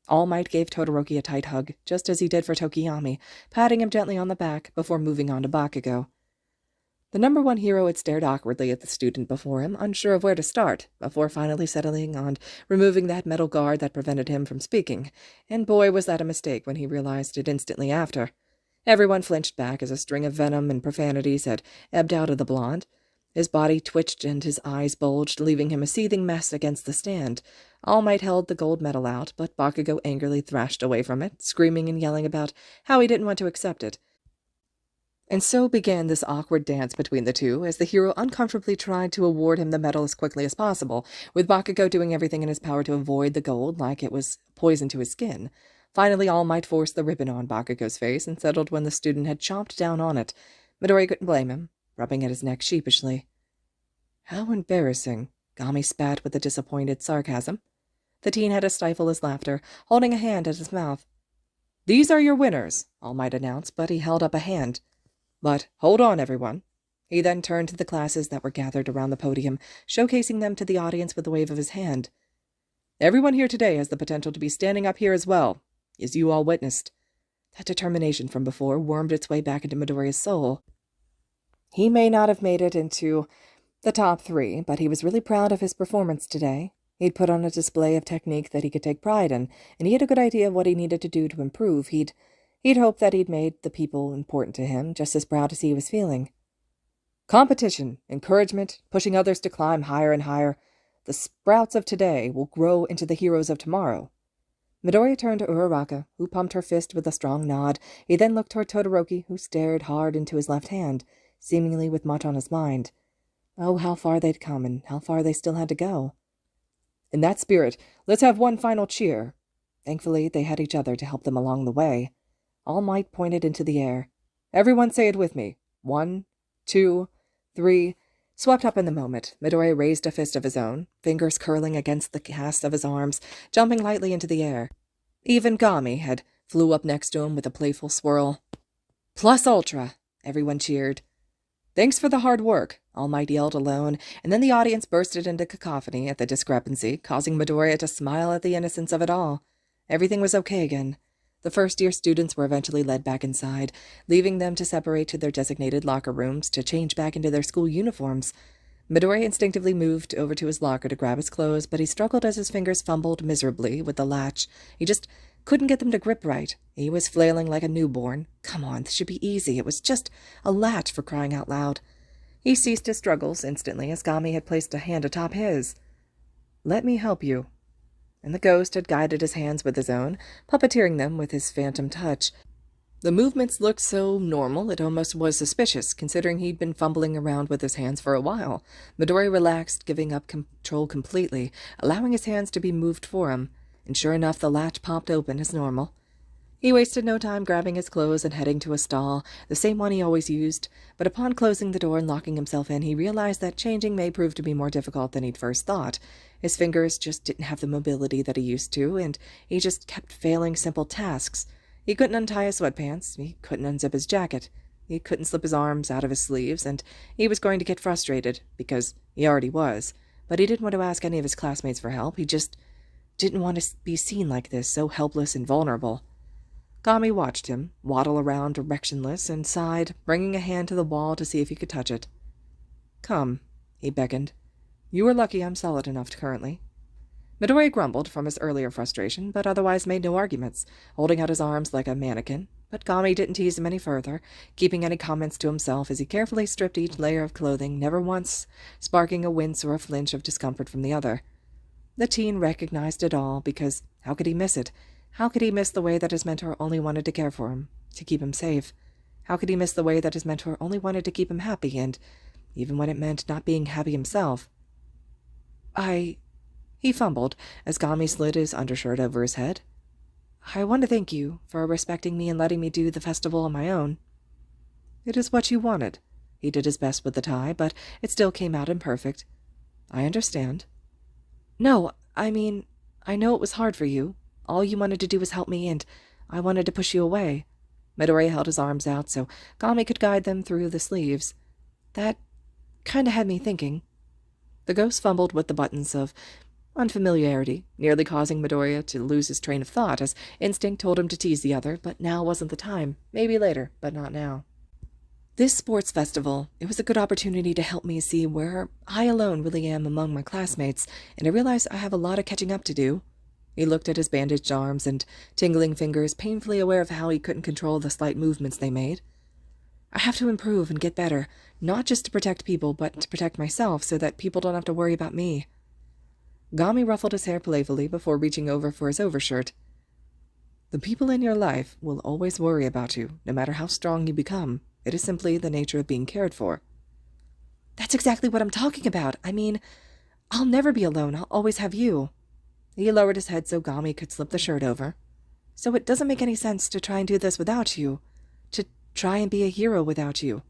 All Might gave Todoroki a tight hug, just as he did for Tokoyami, patting him gently on the back before moving on to Bakugo. The number one hero had stared awkwardly at the student before him, unsure of where to start, before finally settling on removing that metal guard that prevented him from speaking, and boy was that a mistake when he realized it instantly after. Everyone flinched back as a string of venom and profanities had ebbed out of the blonde. His body twitched and his eyes bulged, leaving him a seething mess against the stand. All Might held the gold medal out, but Bakugo angrily thrashed away from it, screaming and yelling about how he didn't want to accept it. And so began this awkward dance between the two, as the hero uncomfortably tried to award him the medal as quickly as possible, with Bakugo doing everything in his power to avoid the gold like it was poison to his skin. Finally, All Might forced the ribbon on Bakugo's face and settled when the student had chomped down on it. Midori couldn't blame him, rubbing at his neck sheepishly. "How embarrassing," Gami spat with a disappointed sarcasm. The teen had to stifle his laughter, holding a hand at his mouth. "These are your winners," All Might announced, but he held up a hand. "But hold on, everyone." He then turned to the classes that were gathered around the podium, showcasing them to the audience with a wave of his hand. "Everyone here today has the potential to be standing up here as well, as you all witnessed." That determination from before wormed its way back into Midoriya's soul. He may not have made it into the top 3, but he was really proud of his performance today. He'd put on a display of technique that he could take pride in, and he had a good idea of what he needed to do to improve. He'd hoped that he'd made the people important to him just as proud as he was feeling. Competition, encouragement, pushing others to climb higher and higher. The sprouts of today will grow into the heroes of tomorrow. Midoriya turned to Uraraka, who pumped her fist with a strong nod. He then looked toward Todoroki, who stared hard into his left hand, seemingly with much on his mind. Oh, how far they'd come, and how far they still had to go. "In that spirit, let's have one final cheer." Thankfully, they had each other to help them along the way. All Might pointed into the air. "Everyone say it with me. 1, 2, 3. Swept up in the moment, Midoriya raised a fist of his own, fingers curling against the cast of his arms, jumping lightly into the air. Even Gami had flew up next to him with a playful swirl. "Plus ultra!" Everyone cheered. "Thanks for the hard work," All Might yelled alone, and then the audience bursted into cacophony at the discrepancy, causing Midoriya to smile at the innocence of it all. Everything was okay again. The first-year students were eventually led back inside, leaving them to separate to their designated locker rooms to change back into their school uniforms. Midoriya instinctively moved over to his locker to grab his clothes, but he struggled as his fingers fumbled miserably with the latch. He just couldn't get them to grip right. He was flailing like a newborn. Come on, this should be easy. It was just a latch, for crying out loud. He ceased his struggles instantly as Gami had placed a hand atop his. "Let me help you." And the ghost had guided his hands with his own, puppeteering them with his phantom touch. The movements looked so normal it almost was suspicious, considering he'd been fumbling around with his hands for a while. Midori relaxed, giving up control completely, allowing his hands to be moved for him, and sure enough the latch popped open as normal. He wasted no time grabbing his clothes and heading to a stall, the same one he always used, but upon closing the door and locking himself in, he realized that changing may prove to be more difficult than he'd first thought. His fingers just didn't have the mobility that he used to, and he just kept failing simple tasks. He couldn't untie his sweatpants, he couldn't unzip his jacket, he couldn't slip his arms out of his sleeves, and he was going to get frustrated, because he already was, but he didn't want to ask any of his classmates for help. He just didn't want to be seen like this, so helpless and vulnerable. Gami watched him waddle around directionless and sighed, bringing a hand to the wall to see if he could touch it. "Come," he beckoned. "You are lucky I'm solid enough currently." Midori grumbled from his earlier frustration, but otherwise made no arguments, holding out his arms like a mannequin. But Gami didn't tease him any further, keeping any comments to himself as he carefully stripped each layer of clothing, never once sparking a wince or a flinch of discomfort from the other. The teen recognized it all, because how could he miss it? How could he miss the way that his mentor only wanted to care for him, to keep him safe? How could he miss the way that his mentor only wanted to keep him happy, and even when it meant not being happy himself? He fumbled as Gami slid his undershirt over his head. "I want to thank you for respecting me and letting me do the festival on my own." "It is what you wanted." He did his best with the tie, but it still came out imperfect. "I understand." "No, I mean, I know it was hard for you." All you wanted to do was help me, and I wanted to push you away." Midoriya held his arms out so Gami could guide them through the sleeves. "That kinda had me thinking." The ghost fumbled with the buttons of unfamiliarity, nearly causing Midoriya to lose his train of thought as instinct told him to tease the other, but now wasn't the time. Maybe later, but not now. "This sports festival, it was a good opportunity to help me see where I alone really am among my classmates, and I realize I have a lot of catching up to do." He looked at his bandaged arms and tingling fingers, painfully aware of how he couldn't control the slight movements they made. "I have to improve and get better, not just to protect people, but to protect myself so that people don't have to worry about me." Gami ruffled his hair playfully before reaching over for his overshirt. "The people in your life will always worry about you, no matter how strong you become. It is simply the nature of being cared for." "That's exactly what I'm talking about. I mean, I'll never be alone. I'll always have you." He lowered his head so Gami could slip the shirt over. "So it doesn't make any sense to try and do this without you. To try and be a hero without you."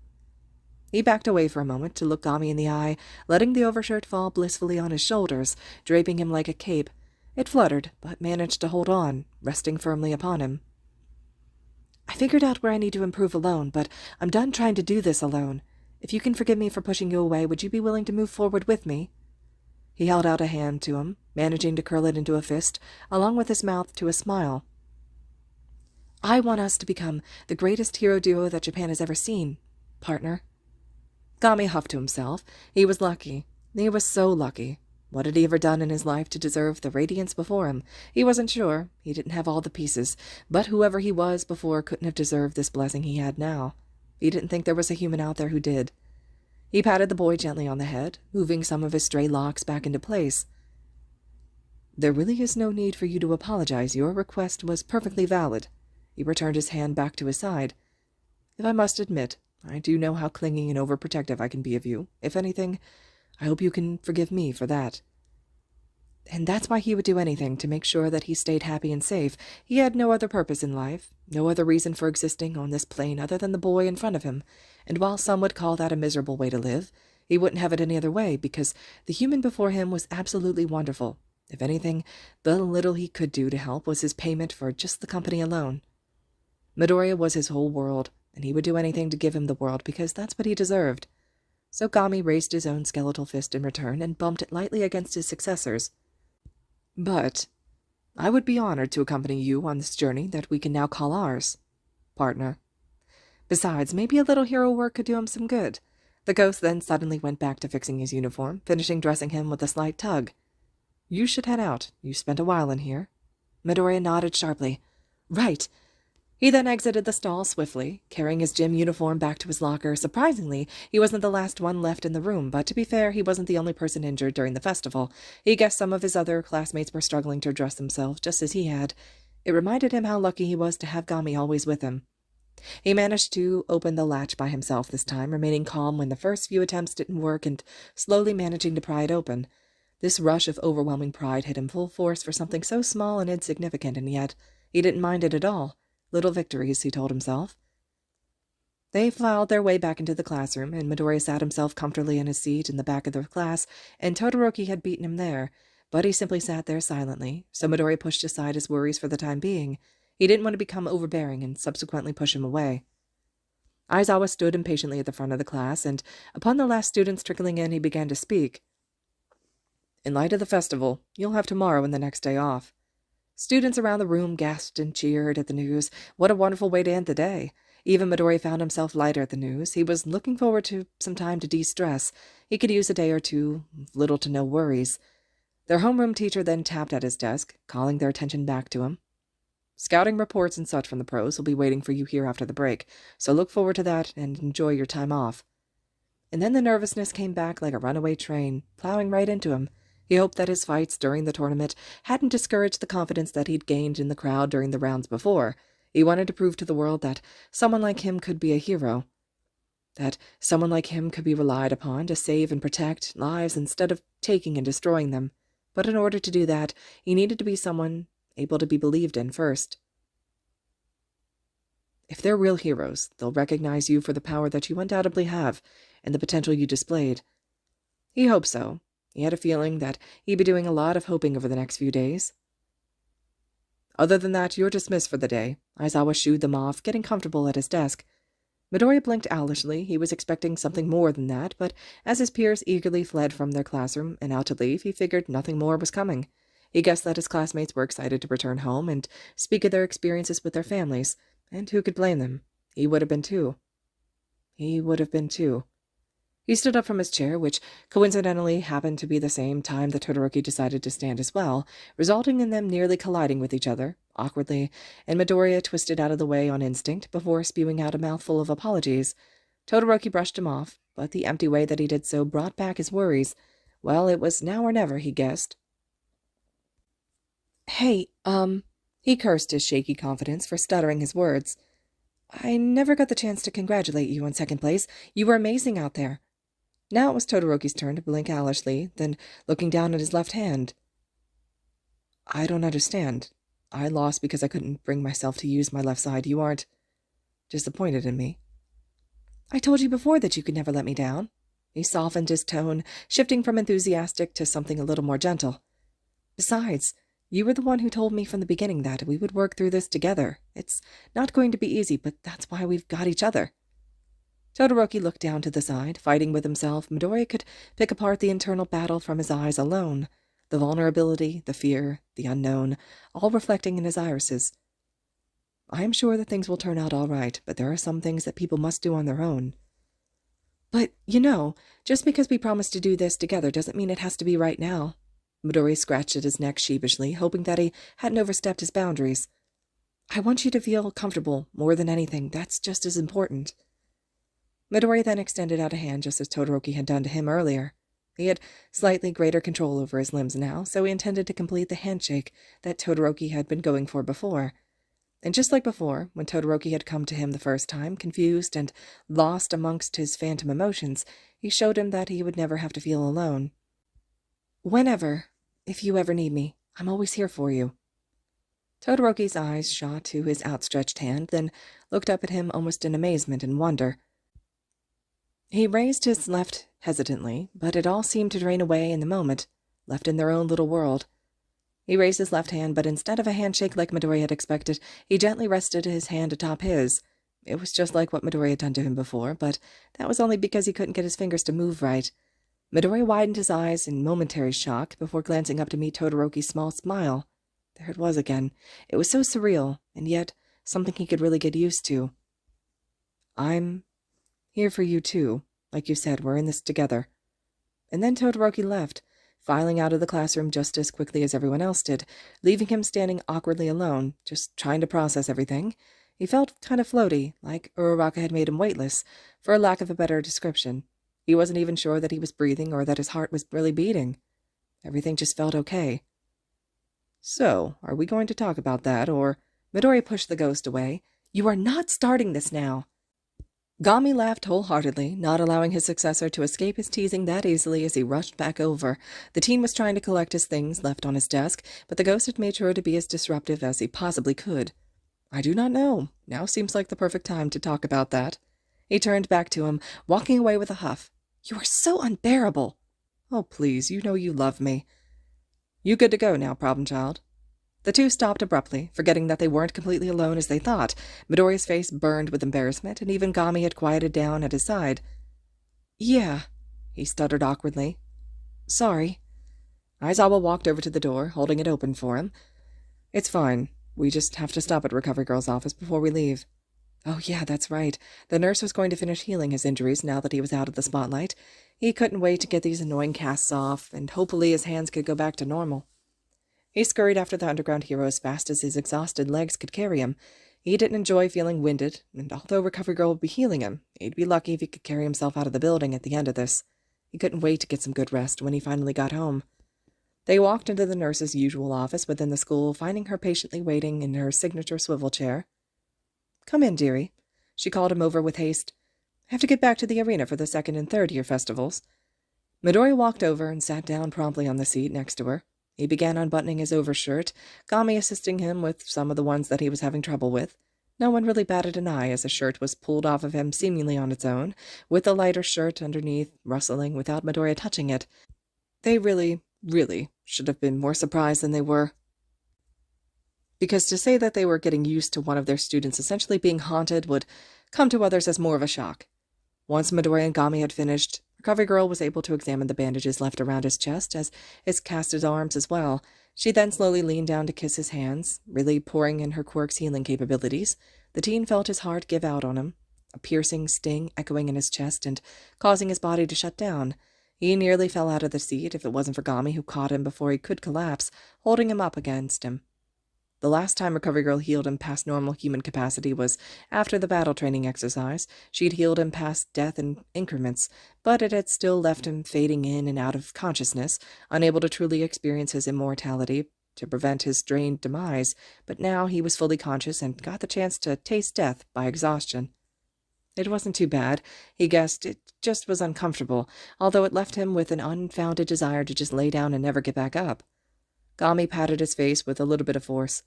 He backed away for a moment to look Gami in the eye, letting the overshirt fall blissfully on his shoulders, draping him like a cape. It fluttered, but managed to hold on, resting firmly upon him. "I figured out where I need to improve alone, but I'm done trying to do this alone. If you can forgive me for pushing you away, would you be willing to move forward with me?" He held out a hand to him, managing to curl it into a fist, along with his mouth to a smile. "I want us to become the greatest hero duo that Japan has ever seen, partner." Gami huffed to himself. He was lucky. He was so lucky. What had he ever done in his life to deserve the radiance before him? He wasn't sure. He didn't have all the pieces. But whoever he was before couldn't have deserved this blessing he had now. He didn't think there was a human out there who did. He patted the boy gently on the head, moving some of his stray locks back into place. "There really is no need for you to apologize. Your request was perfectly valid." He returned his hand back to his side. "If I must admit, I do know how clinging and overprotective I can be of you. If anything, I hope you can forgive me for that." And that's why he would do anything to make sure that he stayed happy and safe. He had no other purpose in life, no other reason for existing on this plane other than the boy in front of him. And while some would call that a miserable way to live, he wouldn't have it any other way, because the human before him was absolutely wonderful. If anything, the little he could do to help was his payment for just the company alone. Midoriya was his whole world, and he would do anything to give him the world because that's what he deserved. So Gami raised his own skeletal fist in return and bumped it lightly against his successor's. "But I would be honored to accompany you on this journey that we can now call ours, partner. Besides, maybe a little hero work could do him some good." The ghost then suddenly went back to fixing his uniform, finishing dressing him with a slight tug. "You should head out. You spent a while in here." Midoriya nodded sharply. "Right." He then exited the stall swiftly, carrying his gym uniform back to his locker. Surprisingly, he wasn't the last one left in the room, but to be fair, he wasn't the only person injured during the festival. He guessed some of his other classmates were struggling to dress themselves just as he had. It reminded him how lucky he was to have Gami always with him. He managed to open the latch by himself this time, remaining calm when the first few attempts didn't work and slowly managing to pry it open. This rush of overwhelming pride hit him full force for something so small and insignificant, and yet he didn't mind it at all. Little victories, he told himself. They filed their way back into the classroom, and Midoriya sat himself comfortably in his seat in the back of the class, and Todoroki had beaten him there, but he simply sat there silently, so Midoriya pushed aside his worries for the time being. He didn't want to become overbearing and subsequently push him away. Aizawa stood impatiently at the front of the class, and upon the last students trickling in, he began to speak. "In light of the festival, you'll have tomorrow and the next day off." Students around the room gasped and cheered at the news. What a wonderful way to end the day. Even Midoriya found himself lighter at the news. He was looking forward to some time to de-stress. He could use a day or two of little to no worries. Their homeroom teacher then tapped at his desk, calling their attention back to him. "Scouting reports and such from the pros will be waiting for you here after the break, so look forward to that and enjoy your time off." And then the nervousness came back like a runaway train, plowing right into him. He hoped that his fights during the tournament hadn't discouraged the confidence that he'd gained in the crowd during the rounds before. He wanted to prove to the world that someone like him could be a hero. That someone like him could be relied upon to save and protect lives instead of taking and destroying them. But in order to do that, he needed to be someone able to be believed in first. If they're real heroes, they'll recognize you for the power that you undoubtedly have and the potential you displayed. He hoped so. He had a feeling that he'd be doing a lot of hoping over the next few days. Other than that, you're dismissed for the day." Aizawa shooed them off, getting comfortable at his desk. Midoriya blinked owlishly. He was expecting something more than that, but as his peers eagerly fled from their classroom and out to leave, he figured nothing more was coming. He guessed that his classmates were excited to return home and speak of their experiences with their families, and who could blame them? He would have been too. He stood up from his chair, which coincidentally happened to be the same time that Todoroki decided to stand as well, resulting in them nearly colliding with each other, awkwardly, and Midoriya twisted out of the way on instinct before spewing out a mouthful of apologies. Todoroki brushed him off, but the empty way that he did so brought back his worries. Well, it was now or never, he guessed. "Hey, he cursed his shaky confidence for stuttering his words. "I never got the chance to congratulate you on second place. You were amazing out there." Now it was Todoroki's turn to blink owlishly, then looking down at his left hand. "I don't understand. I lost because I couldn't bring myself to use my left side. You aren't disappointed in me?" "I told you before that you could never let me down." He softened his tone, shifting from enthusiastic to something a little more gentle. "Besides, you were the one who told me from the beginning that we would work through this together. It's not going to be easy, but that's why we've got each other." Todoroki looked down to the side, fighting with himself. Midoriya could pick apart the internal battle from his eyes alone. The vulnerability, the fear, the unknown, all reflecting in his irises. "I am sure that things will turn out all right, but there are some things that people must do on their own." "But, just because we promised to do this together doesn't mean it has to be right now." Midoriya scratched at his neck sheepishly, hoping that he hadn't overstepped his boundaries. "I want you to feel comfortable more than anything. That's just as important." Midoriya then extended out a hand just as Todoroki had done to him earlier. He had slightly greater control over his limbs now, so he intended to complete the handshake that Todoroki had been going for before. And just like before, when Todoroki had come to him the first time, confused and lost amongst his phantom emotions, he showed him that he would never have to feel alone. "Whenever, if you ever need me, I'm always here for you." Todoroki's eyes shot to his outstretched hand, then looked up at him almost in amazement and wonder. He raised his left hesitantly, but it all seemed to drain away in the moment, left in their own little world. He raised his left hand, but instead of a handshake like Midoriya had expected, he gently rested his hand atop his. It was just like what Midoriya had done to him before, but that was only because he couldn't get his fingers to move right. Midoriya widened his eyes in momentary shock before glancing up to meet Todoroki's small smile. There it was again. It was so surreal, and yet something he could really get used to. "I'm here for you, too. Like you said, we're in this together." And then Todoroki left, filing out of the classroom just as quickly as everyone else did, leaving him standing awkwardly alone, just trying to process everything. He felt kind of floaty, like Uraraka had made him weightless, for lack of a better description. He wasn't even sure that he was breathing or that his heart was really beating. Everything just felt okay. "So, are we going to talk about that, or—" Midoriya pushed the ghost away. "You are not starting this now." Gami laughed wholeheartedly, not allowing his successor to escape his teasing that easily as he rushed back over. The teen was trying to collect his things left on his desk, but the ghost had made sure to be as disruptive as he possibly could. "I do not know. Now seems like the perfect time to talk about that." He turned back to him, walking away with a huff. "You are so unbearable." "Oh, please, you know you love me." "You good to go now, problem child?" The two stopped abruptly, forgetting that they weren't completely alone as they thought. Midoriya's face burned with embarrassment, and even Gami had quieted down at his side. "Yeah," he stuttered awkwardly. "Sorry." Aizawa walked over to the door, holding it open for him. "It's fine. We just have to stop at Recovery Girl's office before we leave." Oh yeah, that's right. The nurse was going to finish healing his injuries now that he was out of the spotlight. He couldn't wait to get these annoying casts off, and hopefully his hands could go back to normal. He scurried after the underground hero as fast as his exhausted legs could carry him. He didn't enjoy feeling winded, and although Recovery Girl would be healing him, he'd be lucky if he could carry himself out of the building at the end of this. He couldn't wait to get some good rest when he finally got home. They walked into the nurse's usual office within the school, finding her patiently waiting in her signature swivel chair. "Come in, dearie." She called him over with haste. "I have to get back to the arena for the 2nd and 3rd year festivals." Midoriya walked over and sat down promptly on the seat next to her. He began unbuttoning his overshirt, Gami assisting him with some of the ones that he was having trouble with. No one really batted an eye as the shirt was pulled off of him seemingly on its own, with the lighter shirt underneath rustling without Midoriya touching it. They really should have been more surprised than they were. because to say that they were getting used to one of their students essentially being haunted would come to others as more of a shock. Once Midori and Gami had finished, Recovery Girl was able to examine the bandages left around his chest as his cast his arms as well. She then slowly leaned down to kiss his hands, really pouring in her quirk's healing capabilities. The teen felt his heart give out on him, a piercing sting echoing in his chest and causing his body to shut down. He nearly fell out of the seat if it wasn't for Gami, who caught him before he could collapse, holding him up against him. The last time Recovery Girl healed him past normal human capacity was after the battle training exercise. She'd healed him past death in increments, but it had still left him fading in and out of consciousness, unable to truly experience his immortality to prevent his strained demise. But now he was fully conscious and got the chance to taste death by exhaustion. It wasn't too bad. He guessed it just was uncomfortable, although it left him with an unfounded desire to just lay down and never get back up. Gami patted his face with a little bit of force.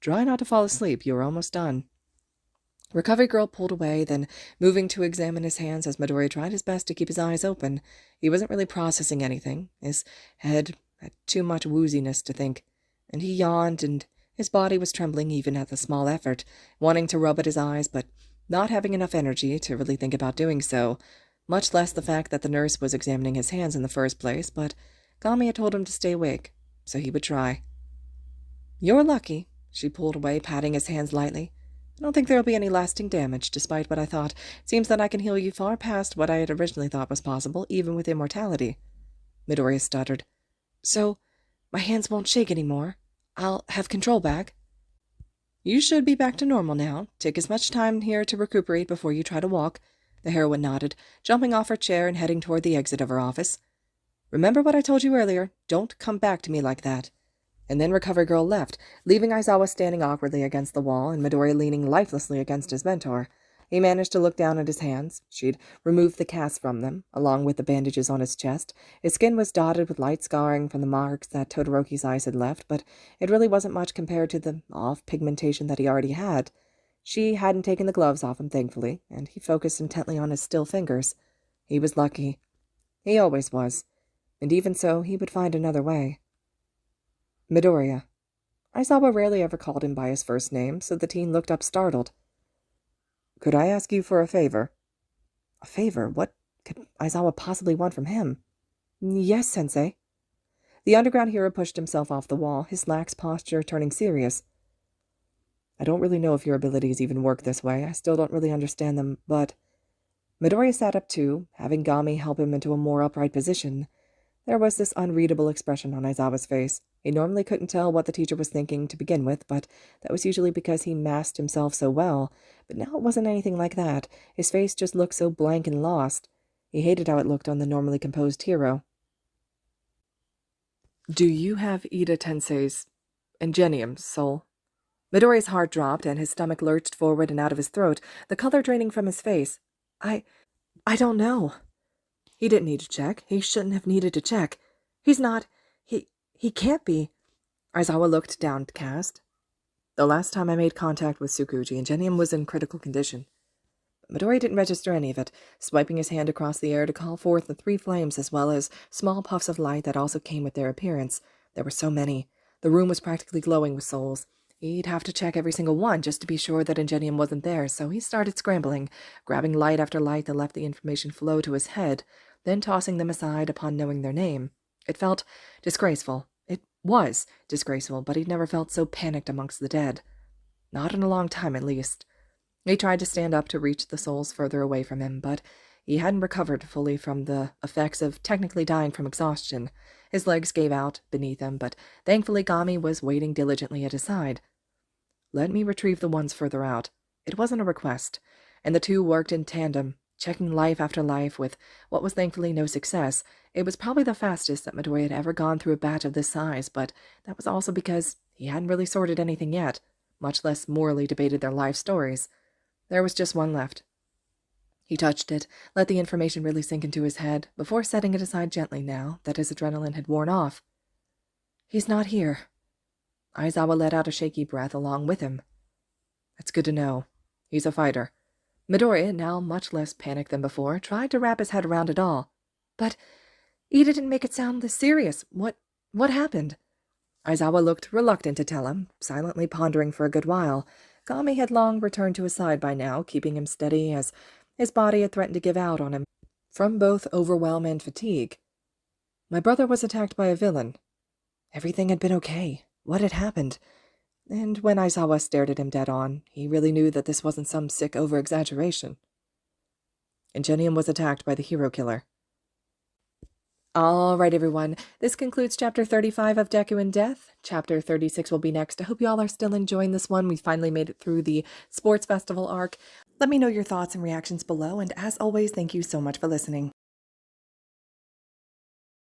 Try not to fall asleep. You are almost done. Recovery Girl pulled away, then moving to examine his hands as Midori tried his best to keep his eyes open. He wasn't really processing anything. His head had too much wooziness to think, and he yawned, and his body was trembling even at the small effort, wanting to rub at his eyes, but not having enough energy to really think about doing so, much less the fact that the nurse was examining his hands in the first place, but Gami had told him to stay awake, so he would try. You're lucky. She pulled away, patting his hands lightly. I don't think there will be any lasting damage, despite what I thought. It seems that I can heal you far past what I had originally thought was possible, even with immortality. Midoriya stuttered. So, my hands won't shake anymore. I'll have control back. You should be back to normal now. Take as much time here to recuperate before you try to walk. The heroine nodded, jumping off her chair and heading toward the exit of her office. Remember what I told you earlier. Don't come back to me like that. And then Recovery Girl left, leaving Aizawa standing awkwardly against the wall and Midori leaning lifelessly against his mentor. He managed to look down at his hands. She'd removed the cast from them, along with the bandages on his chest. His skin was dotted with light scarring from the marks that Todoroki's eyes had left, but it really wasn't much compared to the off-pigmentation that he already had. She hadn't taken the gloves off him, thankfully, and he focused intently on his still fingers. He was lucky. He always was. And even so, he would find another way. Midoriya. Aizawa rarely ever called him by his first name, so the teen looked up startled. Could I ask you for a favor? A favor? What could Aizawa possibly want from him? Yes, Sensei. The underground hero pushed himself off the wall, his lax posture turning serious. I don't really know if your abilities even work this way. I still don't really understand them, but... Midoriya sat up too, having Gami help him into a more upright position. There was this unreadable expression on Aizawa's face. He normally couldn't tell what the teacher was thinking to begin with, but that was usually because he masked himself so well. But now it wasn't anything like that. His face just looked so blank and lost. He hated how it looked on the normally composed hero. Do you have Ida Tensei's Ingenium, soul? Midori's heart dropped, and his stomach lurched forward and out of his throat, the color draining from his face. I don't know. He didn't need to check. He shouldn't have needed to check. He's not... He can't be. Aizawa looked downcast. The last time I made contact with Tsukuji, Ingenium was in critical condition. Midori didn't register any of it, swiping his hand across the air to call forth the 3 flames as well as small puffs of light that also came with their appearance. There were so many. The room was practically glowing with souls. He'd have to check every single one just to be sure that Ingenium wasn't there, so he started scrambling, grabbing light after light that left the information flow to his head, then tossing them aside upon knowing their name. It felt disgraceful. It was disgraceful, but he'd never felt so panicked amongst the dead. Not in a long time, at least. He tried to stand up to reach the souls further away from him, but he hadn't recovered fully from the effects of technically dying from exhaustion. His legs gave out beneath him, but thankfully Gami was waiting diligently at his side. Let me retrieve the ones further out. It wasn't a request, and the two worked in tandem, checking life after life with what was thankfully no success. It was probably the fastest that Midori had ever gone through a batch of this size, but that was also because he hadn't really sorted anything yet, much less morally debated their life stories. There was just one left. He touched it, let the information really sink into his head, before setting it aside gently now that his adrenaline had worn off. He's not here. Aizawa let out a shaky breath along with him. That's good to know. He's a fighter. Midori, now much less panicked than before, tried to wrap his head around it all. But Ida didn't make it sound this serious. What happened? Aizawa looked reluctant to tell him, silently pondering for a good while. Kami had long returned to his side by now, keeping him steady as his body had threatened to give out on him from both overwhelm and fatigue. My brother was attacked by a villain. Everything had been okay. What had happened? And when Aizawa stared at him dead on, he really knew that this wasn't some sick over-exaggeration. Ingenium was attacked by the hero killer. All right, everyone. This concludes Chapter 35 of Deku and Death. Chapter 36 will be next. I hope you all are still enjoying this one. We finally made it through the Sports Festival arc. Let me know your thoughts and reactions below, and as always, thank you so much for listening.